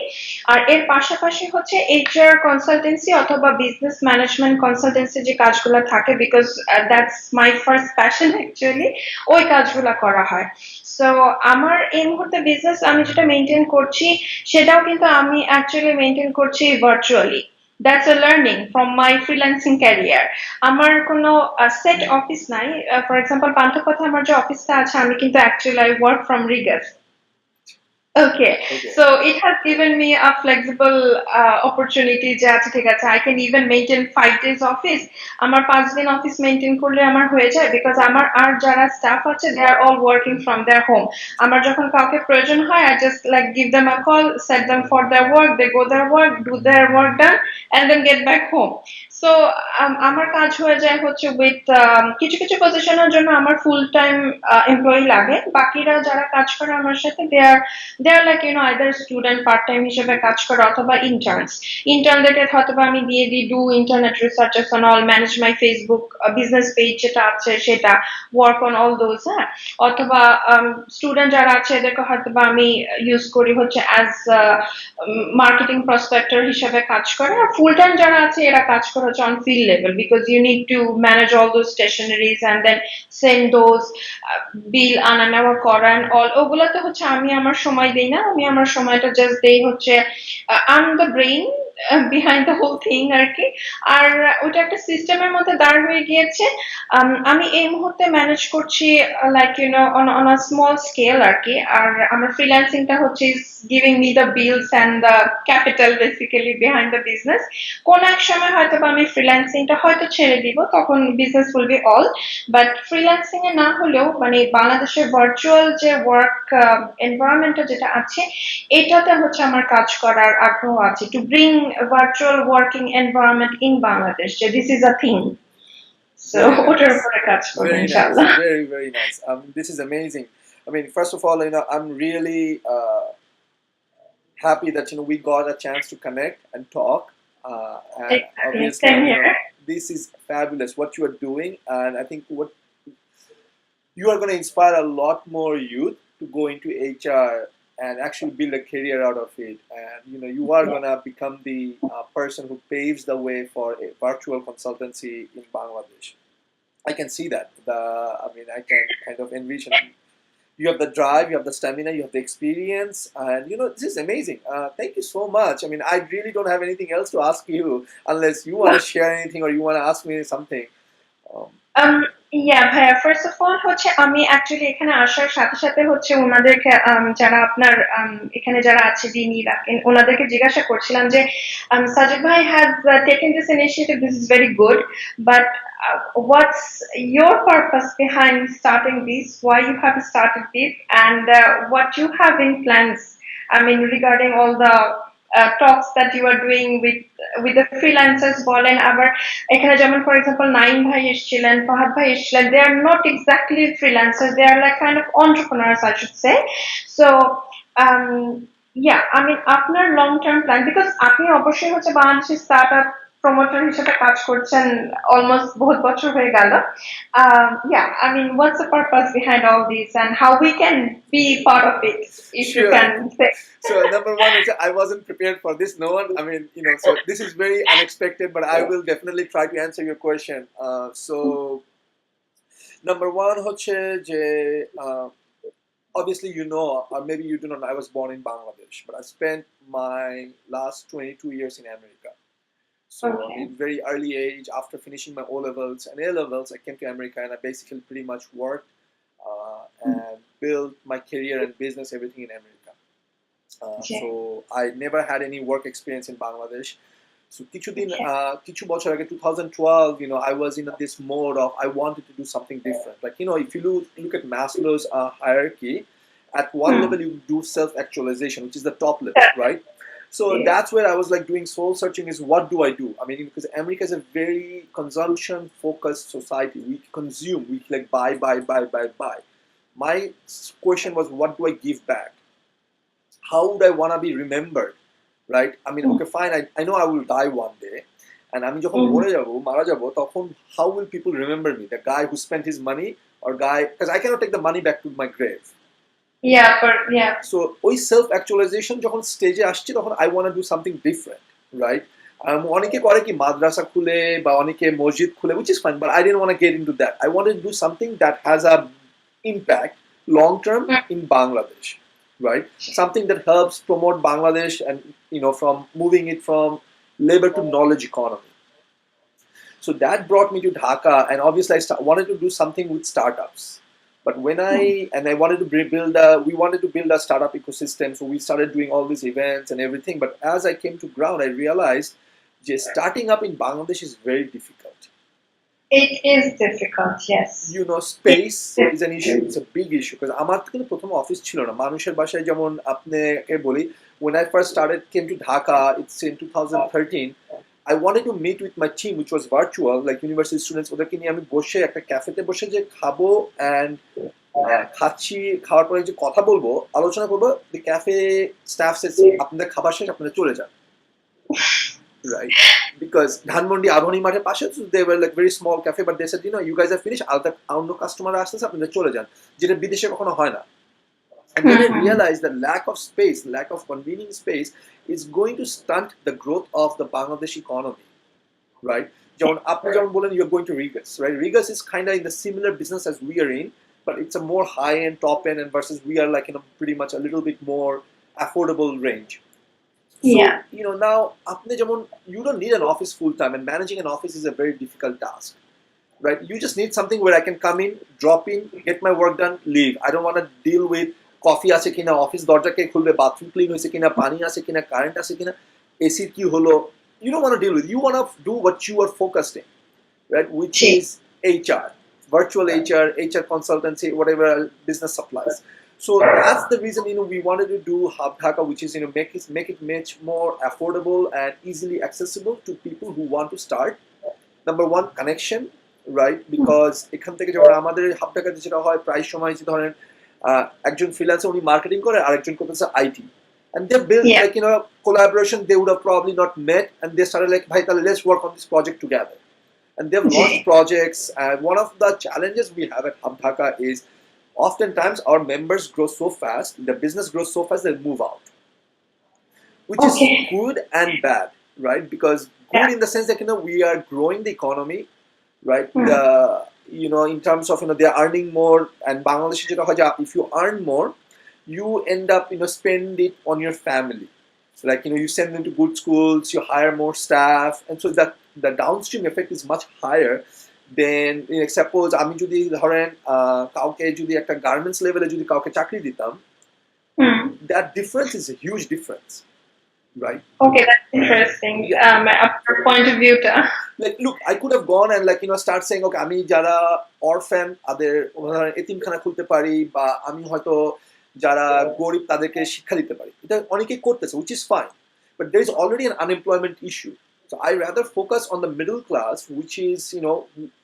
B: আর এর পাশাপাশি হচ্ছে এইচআর কনসালটেন্সি অথবা বিজনেস ম্যানেজমেন্ট কনসালটেন্সি যে কাজগুলো থাকে, because that's my first passion actually, ওই কাজগুলো করা হয়। সো আমার এই মুহূর্তে বিজনেস আমি যেটা মেনটেন করছি সেটাও কিন্তু আমি অ্যাকচুয়ালি মেনটেন করছি virtually. That's a learning from my freelancing career. আমার কোনো সেট অফিস নাই। ফর এক্সাম্পল, পান্থপথে আমার যে অফিসটা আছে আমি কিন্তু actually I work from Regard. Okay, so it has given me a flexible opportunity যে আচ্ছা ঠিক আছে, I can even maintain 5 days office. আমার 5 দিন অফিস মেইনটেইন করলে আমার হয়ে যায়, বিকজ আমার আর যারা স্টাফ আছে they are all working from their home. আমার যখন কাউকে প্রয়োজন হয় I just like give them a call, set them for their work, they go their work, do their work done and then get back home. So আমার কাজ হয়ে যায় হচ্ছে উইথ কিছু কিছু পজিশনের জন্য আমার ফুল টাইম এমপ্লয়ি লাগে, বাকিরা যারা কাজ করে আমার সাথে they are like either student part time হিসেবে কাজ করে অথবা ইন্টার্নদেরকে হয়তো আমি দিয়ে দিই do internet researches on all, manage my Facebook business page যেটা আছে সেটা, ওয়ার্ক অন অল দোজ। হ্যাঁ, অথবা স্টুডেন্ট যারা আছে এদেরকে হয়তো আমি ইউজ করি হচ্ছে অ্যাজ মার্কেটিং প্রসপেক্টর হিসেবে কাজ করে। আর ফুল টাইম যারা আছে এরা কাজ করে হচ্ছে on field level, because you need to manage all those stationeries and then send those bill আনা নেওয়া করা অ্যান্ড অল, ওগুলোতে হচ্ছে আমি আমার সময় দেই না। আমি আমার সময়টা জাস্ট দেই হচ্ছে I am the brain behind the whole thing আর কি। আর ওটা একটা সিস্টেমের মধ্যে দাঁড় হয়ে গিয়েছে। আমি এই মুহূর্তে ম্যানেজ করছি like on a small scale আর কি। আর আমার ফ্রিল্যান্সিংটা হচ্ছে giving me the bills and the capital basically behind the business. কোন এক সময় হয়তো আমি ফ্রিল্যান্সিংটা হয়তো ছেড়ে দিব, তখন business will be all. But freelancing এ না হলেও মানে বাংলাদেশের ভার্চুয়াল যে ওয়ার্ক এনভায়রনমেন্টটা যেটা আছে এটাতে হচ্ছে আমার কাজ করার আগ্রহ আছে, to bring virtual working environment in Bangladesh, যে this is a thing. So ওটার উপরে কাজ করব ইনশাআল্লাহ।
A: Very, very nice. This is amazing. I mean, first of all, I'm really happy that we got a chance to connect and talk. And obviously, this is fabulous what you are doing, and I think what you are going to inspire a lot more youth to go into HR and actually build a career out of it. And you are going to become the person who paves the way for a virtual consultancy in Bangladesh. I can see that. I can kind of envision. You have the drive, you have the stamina, you have the experience, and this is amazing. Thank you so much. I mean, I really don't have anything else to ask you unless you want to share anything or you want to ask me something.
B: ইয়া ভাইয়া, first of all হচ্ছে আমি actually এখানে আসার সাথে সাথে হচ্ছে ওনাদেরকে যারা আপনার এখানে যারা আছে যিনি রাখেন ওনাদেরকে জিজ্ঞাসা করছিলাম যে সাজিদ ভাই has taken this initiative, this is very good, but what's your purpose behind starting this, why you have started this, and what you have in plans, I mean regarding all the talks that you are doing with the freelancers বলেন। আবার এখানে যেমন for example Naim ভাই এসেছিলেন, ফাহাদ ভাই এসেছিলেন, they are not exactly freelancers, they are like kind of entrepreneurs I should say. So I mean আপনার long term plan, because আপনি অবশ্যই হচ্ছে বাংলাদেশের স্টার্টআপ প্রমোটার হিসেবে কাজ করছেন অলমোস্ট বহুত বছর হয়ে গেল। I mean what's the purpose behind all this and how we can be part of it, if you can say.
A: So number one is I wasn't prepared for this. No one, I mean, so this is very unexpected, but I will definitely try to answer your question. So number one hoche je obviously or maybe you do not know, I was born in Bangladesh, but I spent my last 22 years in America. So in very early age, after finishing my O-levels and A-levels, I came to America and I basically pretty much worked and built my career and business, everything in America. So I never had any work experience in Bangladesh. So কিছু বছর আগে 2012, I was in this mode of I wanted to do something different. Like, if you look at Maslow's hierarchy, at one level you do self-actualization, which is the top level, right? So that's where I was like doing soul searching is what do I do? I mean, because America is a very consumption focused society. We consume, we like buy. My question was, what do I give back? How would I want to be remembered? Right? I mean, okay, fine. I know I will die one day, and আমি যখন মারা যাব তখন how will people remember me? The guy who spent his money, or guy, because I cannot take the money back to my grave. So ওই self actualization যখন স্টেজে আসছে তখন I want to do something different, right? অনেকে করে কি মাদ্রাসা খুলে বা অনেকে মসজিদ খুলে, which is fine, but I didn't want to get into that. I wanted to do something that has a impact long term in Bangladesh. Right, something that helps promote Bangladesh and from moving it from labor to knowledge economy. So that brought me to Dhaka, and obviously I wanted to do something with startups. But when I wanted to we wanted to build a startup ecosystem, so we started doing all these events and everything. But as I came to ground, I realized just starting up in Bangladesh is very difficult.
B: It is difficult, yes.
A: Space is an issue. It's a big issue because আমার কিন্তু প্রথম office ছিল না মানুষের বাসায় যেমন আপনাকে বলি when I first came to Dhaka, it's in 2013. I wanted to meet with my team, which was virtual, like university students. ওদেরকে নিয়ে আমি বসে একটা ক্যাফেতে বসে যে খাবো and খাওয়ার পরে যে কথা বলবো আলোচনা করবো, the cafe staff says আপনাদের খাবার শেষ, আপনারা চলে যান. Right, because Dhanmondi Abhoni Mate Pasha, they were like very small cafe, but they said, you guys are finished. I'll customer asks up in the Cholajan. Jita Bideshe Kono Hoina. And then I realized that lack of space, lack of convenient space is going to stunt the growth of the Bangladesh economy. Right? You're going to Regus, right? Regus is kind of in the similar business as we are in, but it's a more high end, top end, and versus we are like in a pretty much a little bit more affordable range. So, now, you don't need an office full time, and managing an office is a very difficult task, right? You just need something where I can come in, drop in, get my work done, leave. I don't want to deal with coffee ase kina, office dorja ke khulbe, bathroom clean hoise kina, pani ase kina, current ase kina, AC ki holo. You don't want to deal with. You want to do what you are focused in, right? Which is HR, virtual HR consultancy, whatever business supplies. So that's the reason we wanted to do Hub Dhaka, which is make it much more affordable and easily accessible to people who want to start. Number one, connection, right? Because এখান থেকে যখন আমাদের Hub Dhaka যেটা হয় প্রায় সময় যে ধরেন একজন ফ্রিল্যান্সার উনি মার্কেটিং করে আর একজন করতেছে IT, and they built like collaboration they would have probably not met, and they started like bhai tale let's work on this project together, and they've launched projects. And one of the challenges we have at Hub Dhaka is oftentimes our members grow so fast, the business grows so fast, they'll move out, which is good and bad, right? Because good in the sense that we are growing the economy, right? In terms of they are earning more, and Bangladesh if you earn more, you end up spend it on your family. So like you send them to good schools, you hire more staff, and so that the downstream effect is much higher. Then suppose আমি যদি ধরেন কাউকে যদি একটা garments লেভেলে যদি কাউকে চাকরি দিতাম, that difference is a huge difference, right?
B: Okay, that's interesting. Your point of view
A: like look, I could have gone and start saying okay আমি যারা orphan তাদের এতিমখানা খুলতে পারি, বা আমি হয়তো যারা গরিব তাদেরকে শিক্ষা দিতে পারি, এটা অনেকেই করতেছে, which is fine, but there is already an unemployment issue. So I rather focus on the middle class, which is,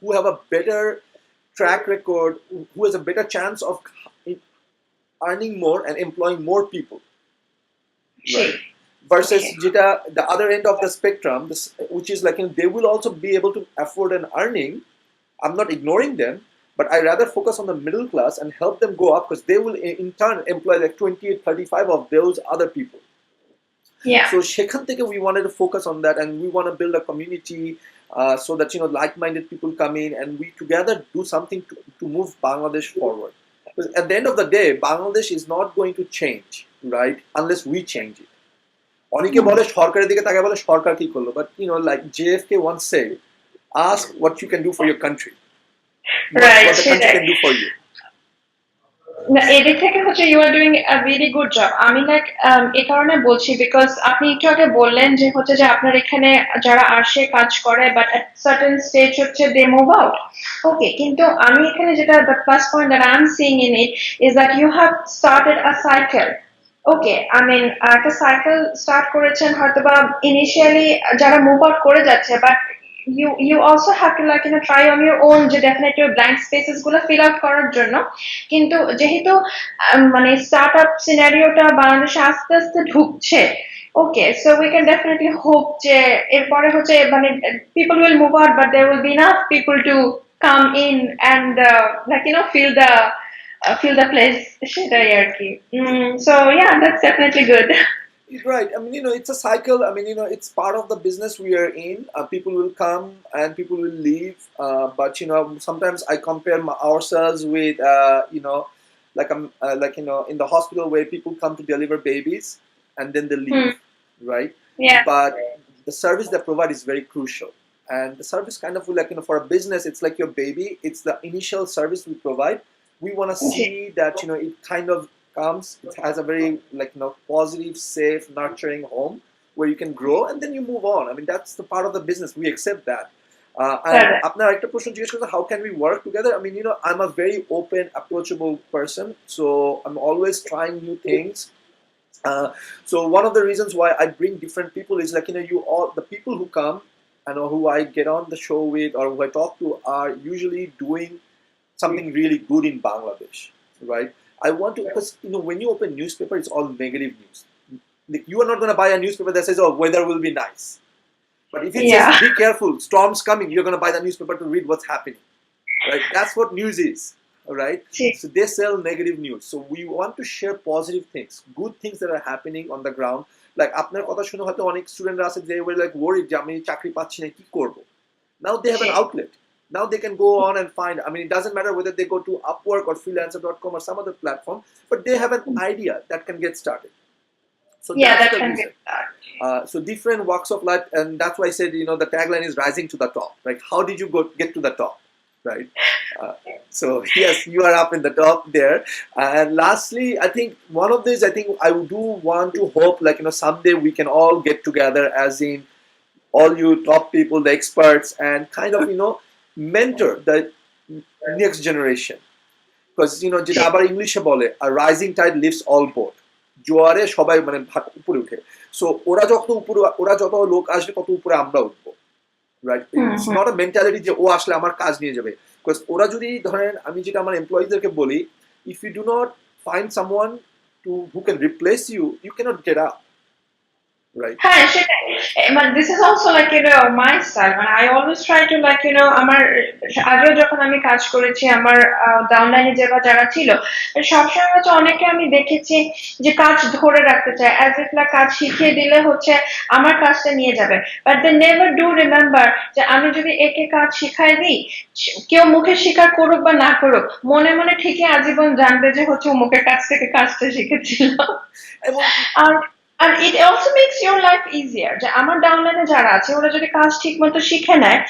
A: who have a better track record, who has a better chance of earning more and employing more people. Right? Versus the other end of the spectrum, which is like, they will also be able to afford an earning. I'm not ignoring them, but I rather focus on the middle class and help them go up, because they will in turn employ like 28, 35 of those other people. So সেখান থেকে we wanted to focus on that, and we want to build a community so that like-minded people come in and we together do something to move Bangladesh forward. Because at the end of the day, Bangladesh is not going to change, right, unless we change it. অনেকে বলে সরকারের দিকে তাকায় বলে সরকার কি করলো, but like JFK once said, ask what you can do for your country, not what the country can do for you.
B: না, এদিক থেকে হচ্ছে you are doing a very good job. আমি লাইক এই কারণে বলছি বিকজ আপনি একটু আগে বললেন যে হচ্ছে যে আপনার এখানে যারা আসে কাজ করে বাট এট সার্টেন স্টেজ হচ্ছে দে মুভ আউট। ওকে, কিন্তু আমি এখানে যেটা the plus point that I am seeing in it is that you have started a cycle. Okay, I mean একটা সাইকেল স্টার্ট করেছেন হয়তোবা ইনিশিয়ালি যারা মুভ আউট করে যাচ্ছে, but you also have to like try on your own যে definitely blank spaces গুলো fill out করার জন্য। কিন্তু যেহেতু মানে স্টার্টআপ সিনারিওটা বাংলাদেশে আস্তে আস্তে ঢুকছে, okay, so we can definitely hope যে এরপরে হচ্ছে মানে people will move out but there will be enough people to come in and like fill the place, সেটাই আর কি। So yeah, that's definitely good.
A: Right. I mean, it's a cycle. I mean, it's part of the business we are in. People will come and people will leave. But sometimes I compare ourselves with, in the hospital where people come to deliver babies and then they leave, right?
B: Yeah.
A: But the service they provide is very crucial. And the service kind of like, for a business, it's like your baby. It's the initial service we provide. We want to see that, it kind of comes, it has a very positive, safe, nurturing home where you can grow and then you move on. I mean, that's the part of the business. We accept that. And আপনার একটা প্রশ্ন জিজ্ঞেস করতে, how can we work together? I mean, I'm a very open, approachable person, so I'm always trying new things. So one of the reasons why I bring different people is you all, the people who come and who I get on the show with or who I talk to are usually doing something really good in Bangladesh, right? I want to, because when you open newspaper, it's all negative news. Like, you are not going to buy a newspaper that says, "Oh, weather will be nice." But if it says, "Be careful, storms coming," you're going to buy the newspaper to read what's happening, right? That's what news is, all right? So they sell negative news. So we want to share positive things, good things that are happening on the ground. Like আপনার কথা শুনে হয়তো অনেক স্টুডেন্টরা আছে, they were like worried যে আমি চাকরি পাচ্ছি না, কি করব? Now they have an outlet. Now they can go on and find, I mean, it doesn't matter whether they go to Upwork or freelancer.com or some other platform, but they have an idea that can get started. So that's the reason. So different walks of life, and that's why I said, the tagline is rising to the top. Like, how did you get to the top, right? So yes, you are up in the top there. And lastly, I think one of these, I think I do want to hope, someday we can all get together, as in all you top people, the experts, and kind of, mentor the next generation. Because যেটা আবার ইংলিশে বলে, a rising tide lifts all boat. জোয়ারে সবাই মানে উপরে উঠে। So ওরা যত লোক আসবে তত উপরে আমরা উঠবো, right? It's not a mentality যে ও আসলে আমার কাজ নিয়ে যাবে। বিকজ ওরা যদি ধরেন, আমি যেটা আমার এমপ্লয়িদেরকে বলি, if you do not find someone who can replace you, you can't get up, right?
B: হ্যাঁ, সেটাই। মানে this is also like my style. মানে I always try to like আমার আগেও যখন আমি কাজ করেছি, আমার ডাউনলাইনে যারা ছিল, সবসময় হচ্ছে অনেকে আমি দেখেছি যে কাজ ধরে রাখতে চায়, অ্যাজ ইফ লাইক কাজ শিখিয়ে দিলে হচ্ছে আমার কাজটা নিয়ে যাবে। But they never do remember যে আমি যদি একে কাজ শিখাই দিই, কেউ মুখে স্বীকার করুক বা না করুক, মনে মনে ঠিকই আজীবন জানবে যে হচ্ছে অমুকের কাছ থেকে কাজটা শিখেছিল। আর আর it also makes your life easier, যে আমার ডাউনলাইনে যারা আছে ওরা যদি কাজ ঠিক মতো শিখে নেয়,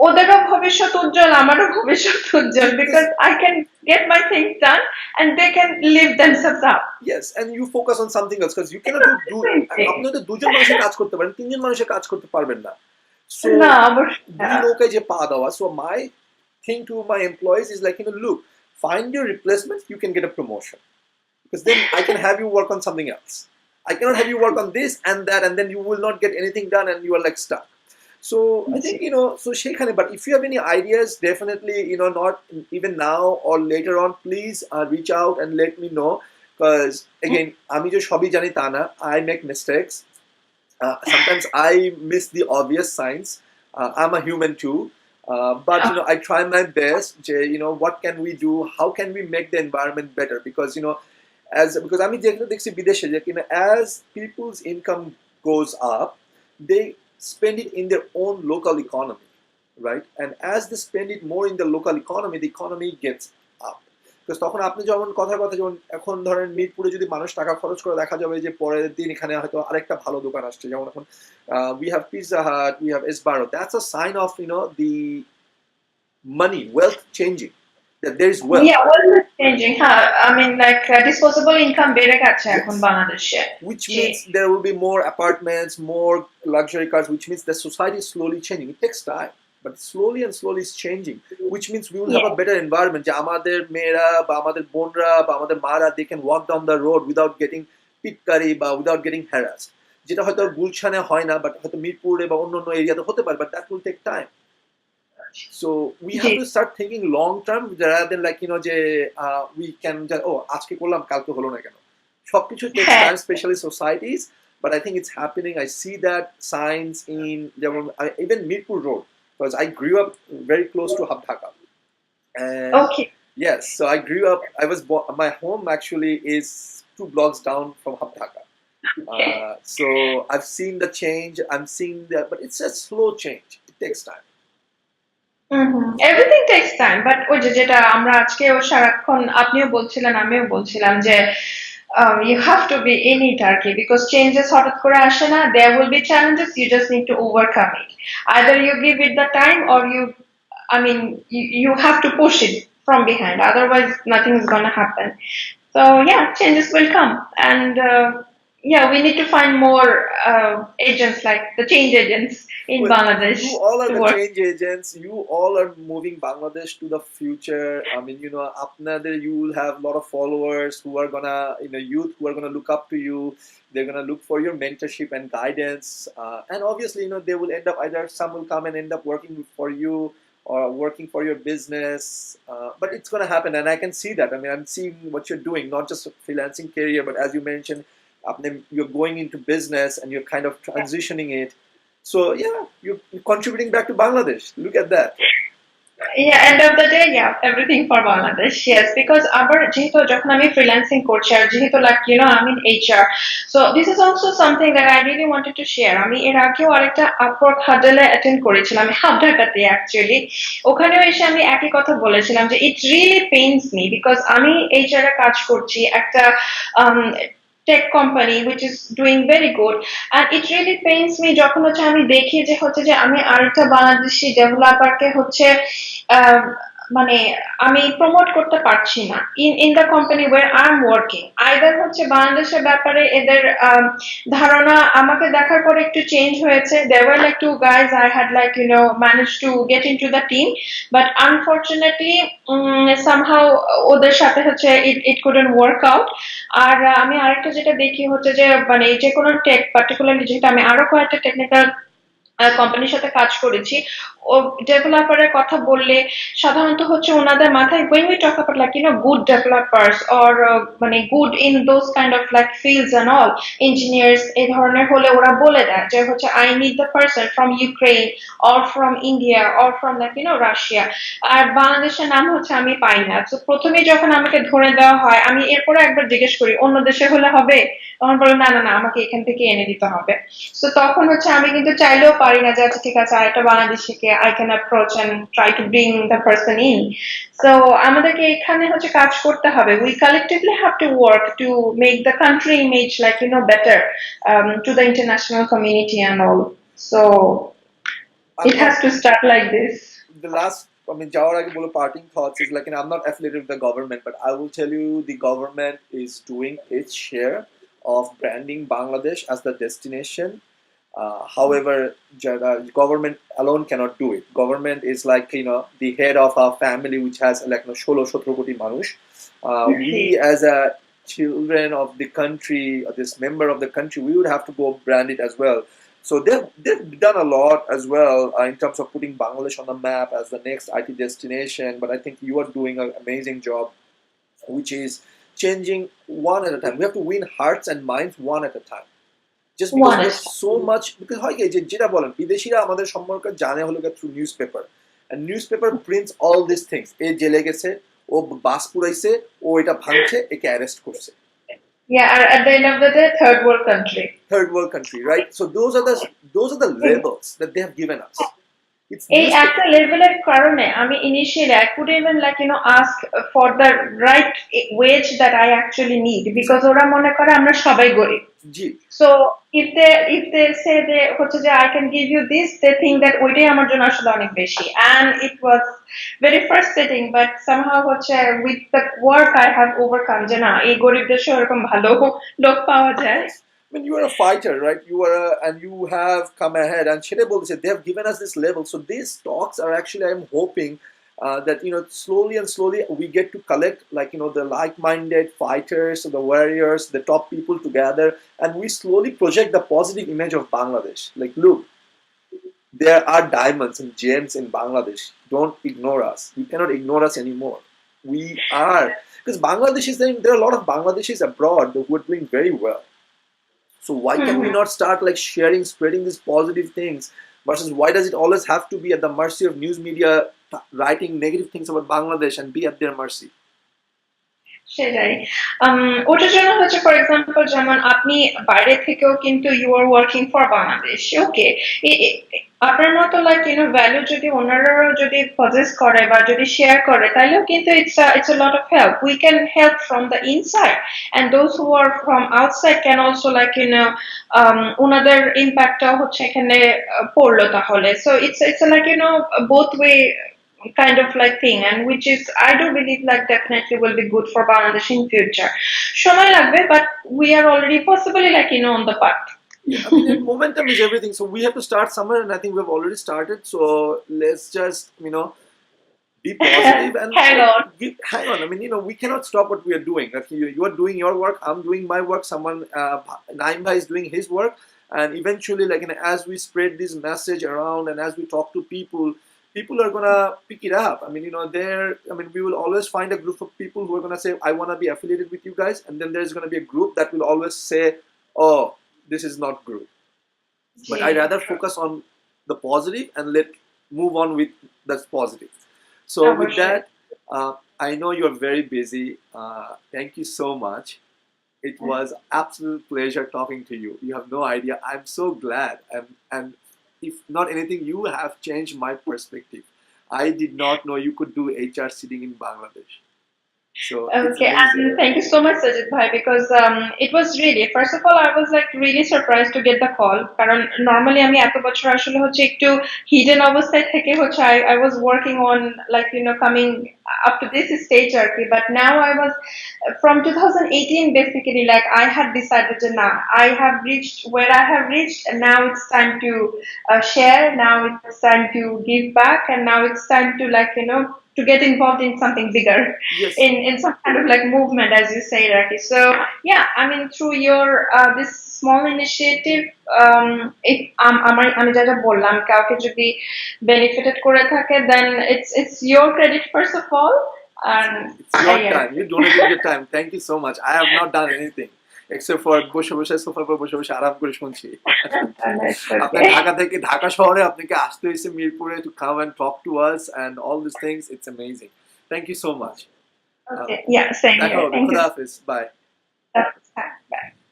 B: ওদেরও ভবিষ্যৎ উজ্জ্বল, আমারও ভবিষ্যৎ উজ্জ্বল, because I can get my things done and they can live themselves up.
A: Yes, and you focus on something else, because you cannot do আপনি তো দুজন মানুষের কাজ করতে পারেন, তিনজন মানুষের কাজ করতে পারবেন না। So দুই নৌকায় যে পা দেওয়া। So my thing to my employees is like, look, find your replacement, you can get a promotion, because then I can have you work on something else. I cannot have you work on this and that, and then you will not get anything done and you are like stuck. So I think, so Shekhane, but if you have any ideas, definitely, not even now or later on, please reach out and let me know. Because again, আমি যে সবই জানি তা না, I make mistakes. Sometimes I miss the obvious signs. I'm a human too. But I try my best. What can we do? How can we make the environment better? Because because আমি দেখছি বিদেশে যে as people's income goes up, they spend it in their own local economy, right? And as they spend it more in the local economy, the economy gets up. Because তখন আপনি যেমন যেমন এখন ধরেন মিরপুরে যদি মানুষ টাকা খরচ করে, দেখা যাবে যে পরের দিন এখানে হয়তো আরেকটা ভালো দোকান আসছে, যেমন এখন we have Pizza Hut, we have Sbarro. That's a sign of the money, wealth changing. that there is wealth.
B: Yeah, world is changing. I mean, like disposable income বেড়ে গেছে এখন
A: Yes.
B: বাংলাদেশে।
A: Which
B: G.
A: means there will be more apartments, more luxury cars, which means the society is slowly changing. It takes time, but slowly and slowly it's changing, which means we will have a better environment. যে আমাদের মেয়েরা বা আমাদের বোনরা বা আমাদের মারা, they can walk down the road without getting পিটকারি বা without getting harassed. যেটা হয়তো গুলশানে হয় না, বাট হয়তো মিরপুরে বা অন্য অন্য এরিয়াতে হতে পারে, but that will take time. So we have to start thinking long term rather than like যে we can just আজকে করলাম কালকে হলো না কেন, সবকিছু takes time, especially societies, but I think it's happening. I see that signs in even Mirpur Road, because I grew up very close to Habdhaka. And
B: Okay.
A: yes, so I grew up, my home actually is 2 blocks down from Habdhaka. So I've seen the change, I'm seeing that, but it's a slow change. It takes time.
B: Everything takes time, but ওই যেটা আমরা আজকেও সারাক্ষণ আপনিও বলছিলেন আমিও বলছিলাম যে you have to be in it আর কি, because changes হঠাৎ করে আসে না, there will be challenges, you just need to overcome it. Either you give it the time or you have to push it from behind, otherwise nothing is gonna happen. So yeah, changes will come, and yeah, we need to find more agents like the change agents in Bangladesh.
A: You all are
B: to
A: the
B: work.
A: change agents. You all are moving Bangladesh to the future. I mean, apnader you will have a lot of followers who are gonna, youth who are gonna look up to you. They're gonna look for your mentorship and guidance. And obviously, they will end up, either some will come and end up working for you or working for your business. But it's gonna happen, and I can see that. I mean, I'm seeing what you're doing, not just a freelancing career, but as you mentioned, you're going into business and you're kind of transitioning it. So yeah, you're contributing back to Bangladesh. Look at that.
B: Yeah, end of the day, yeah, everything for Bangladesh, yes, because আবার যেহেতু যখন আমি freelancing করছি আর যেহেতু I'm in HR, so this is also something that I really wanted to share. আমি এর আগেও আরেকটা Upwork huddle attend করেছিলাম, হাবঢাকাতে actually, ওখানেও এসে আমি একই কথা বলেছিলাম যে it really pains me because আমি HR এ কাজ করছি একটা tech company which is doing very good, and it really pains me যখন আমি দেখি যে আমি আরেকটা বাংলাদেশি ডেভেলপারকে মানে আমি প্রমোট করতে পারছি না in the company where I'm working. either বাংলাদেশের ব্যাপারে এদের ধারণা আমাকে দেখার পর একটু চেঞ্জ হয়েছে. there were like 2 guys I had managed to get into the team, but unfortunately somehow ওদের সাথে it couldn't work out. আর আমি আরেকটা যেটা দেখি যে যে কোনো টেক পার্টিকুলারলি যেটা আমি আরো কয়েকটা টেকনিক্যাল কোম্পানির সাথে কাজ করেছি, ও ডেভেলপারের কথা বললে সাধারণত ওনাদের মাথায় when we talk about good developers or good in those kind of fields and all engineers এই ধরনের হলে ওরা বলে দেয় যে I need the person from Ukraine or from India or from Russia, আর বাংলাদেশের নাম আমি পাই না. তো প্রথমে যখন আমাকে ধরে দেওয়া হয় আমি এরপরে একবার জিজ্ঞেস করি অন্য দেশে হলে হবে, তখন বলে না আমাকে এখান থেকে এনে দিতে হবে. তো তখন আমি কিন্তু চাইলেও পারি না যে আচ্ছা ঠিক আছে আরেকটা বাংলাদেশিকে I can approach and try to bring the person in. So আমাদেরকে এখানে কাজ করতে হবে. We collectively have to work to make the country image better to the international community and all. So it has to start like this.
A: The last, যাওয়ার আগে বলো parting thoughts is I'm not affiliated with the government, but I will tell you the government is doing its share of branding Bangladesh as the destination. However, government alone cannot do it. Government is the head of our family, which has 16-17 koti manush. We as a children of the country, or this member of the country, we would have to go brand it as well. So they've done a lot as well in terms of putting Bangladesh on the map as the next IT destination. But I think you are doing an amazing job, which is changing one at a time. We have to win hearts and minds one at a time. Just because there's so much, because হয় কি যেটা বলেন বিদেশিরা আমাদের সম্পর্কে জানে হলো through newspaper, and newspaper prints all these things. এ জেলে গেছে, ও বাস পুরাইছে, ও এটা ভাঙছে, একে অ্যারেস্ট করছে.
B: Yeah, at the end of the day, third world country,
A: right? So those are the labels that they have given us. It's
B: এই
A: used to.
B: একটা লেভেলের কারণে আমি initially I could even ask for the right wage that I actually need because ওরা মনে করে আমরা সবাই গরিব.
A: জি
B: So if they say they হচ্ছে যে I can give you this, they think that ওইটাই আমার জন্য আসলে অনেক বেশি. And it was very frustrating, but somehow হচ্ছে with the work I have overcome যে না এই গরিব দেশে ওরকম ভালো লোক পাওয়া যায়.
A: Yes. I mean, you are a fighter, right? You are, and you have come ahead. And Shedebol said they have given us this level. So these talks are actually, I'm hoping that slowly and slowly we get to collect, the like-minded fighters, the warriors, the top people together, and we slowly project the positive image of Bangladesh. Like, look, there are diamonds and gems in Bangladesh. Don't ignore us. You cannot ignore us anymore. We are, because Bangladesh is there are a lot of Bangladeshis abroad who are doing very well. So why can we not start sharing, spreading these positive things? Versus why does it always have to be at the mercy of news media writing negative things about Bangladesh and be at their mercy?
B: সেটাই ওটার জন্য হচ্ছে for example যেমন আপনি বাইরে থেকেও কিন্তু you are working for Bangladesh okay আপনার মতো ভ্যালু যদি ওনারাও যদি পজেস করে বা যদি শেয়ার করে তাহলেও কিন্তু it's a lot of help we can help from the inside and those who are from outside can also ওনাদের ইম্প্যাক্টটাও হচ্ছে এখানে পড়লো তাহলে so it's both way kind of thing, and which is I do believe definitely will be good for Bangladesh in future. সময় লাগবে, but we are already possibly on the path.
A: Yeah, I mean, momentum is everything. So we have to start somewhere, and I think we've already started. So let's just be positive and hang on. I mean, we cannot stop what we are doing. Like you are doing your work, I'm doing my work. Someone Naim Bhai is doing his work, and eventually, as we spread this message around, and as we talk to people are gonna pick it up. I mean, we will always find a group of people who are gonna say, I wanna be affiliated with you guys. And then there's gonna be a group that will always say, oh, this is not good. But I'd rather focus on the positive and move on with that's positive. So with that, I know you're very busy. Thank you so much. It was absolute pleasure talking to you. You have no idea. I'm so glad. And if not anything, you have changed my perspective. I did not know you could do HR sitting in Bangladesh. So
B: okay, and thank you so much, Sajid Bhai, because it was really, first of all, I was really surprised to get the call. কারণ normally আমি এত বছর আসলে হচ্ছে একটু hidden অবস্থায় থেকে হচ্ছে I was working on coming up to this stage আর কি, but now I was from 2018 basically I had decided that nah, I have reached where I have reached, and now it's time to share. Now it's time to give back, and now it's time to to get involved in something bigger.
A: Yes.
B: in some kind of movement, as you say, Raki. So yeah, I mean, through your this small initiative, if আমি যেটা বললাম কাউকে যদি benefited করে থাকে, then it's your credit first of all. And
A: it's your time. You donated your time. Thank you so much. I have not done anything except for বসে বসে সোফার পর বসে বসে আরাম করে শুনছি। আপনার ঢাকা শহরে আপনাকে আসতে হয়েছে মিরপুরে to come and talk to us and all these things. It's amazing. Thank you so much.
B: Okay. Yeah, same here. Thank you.
A: Bye.
B: Bye.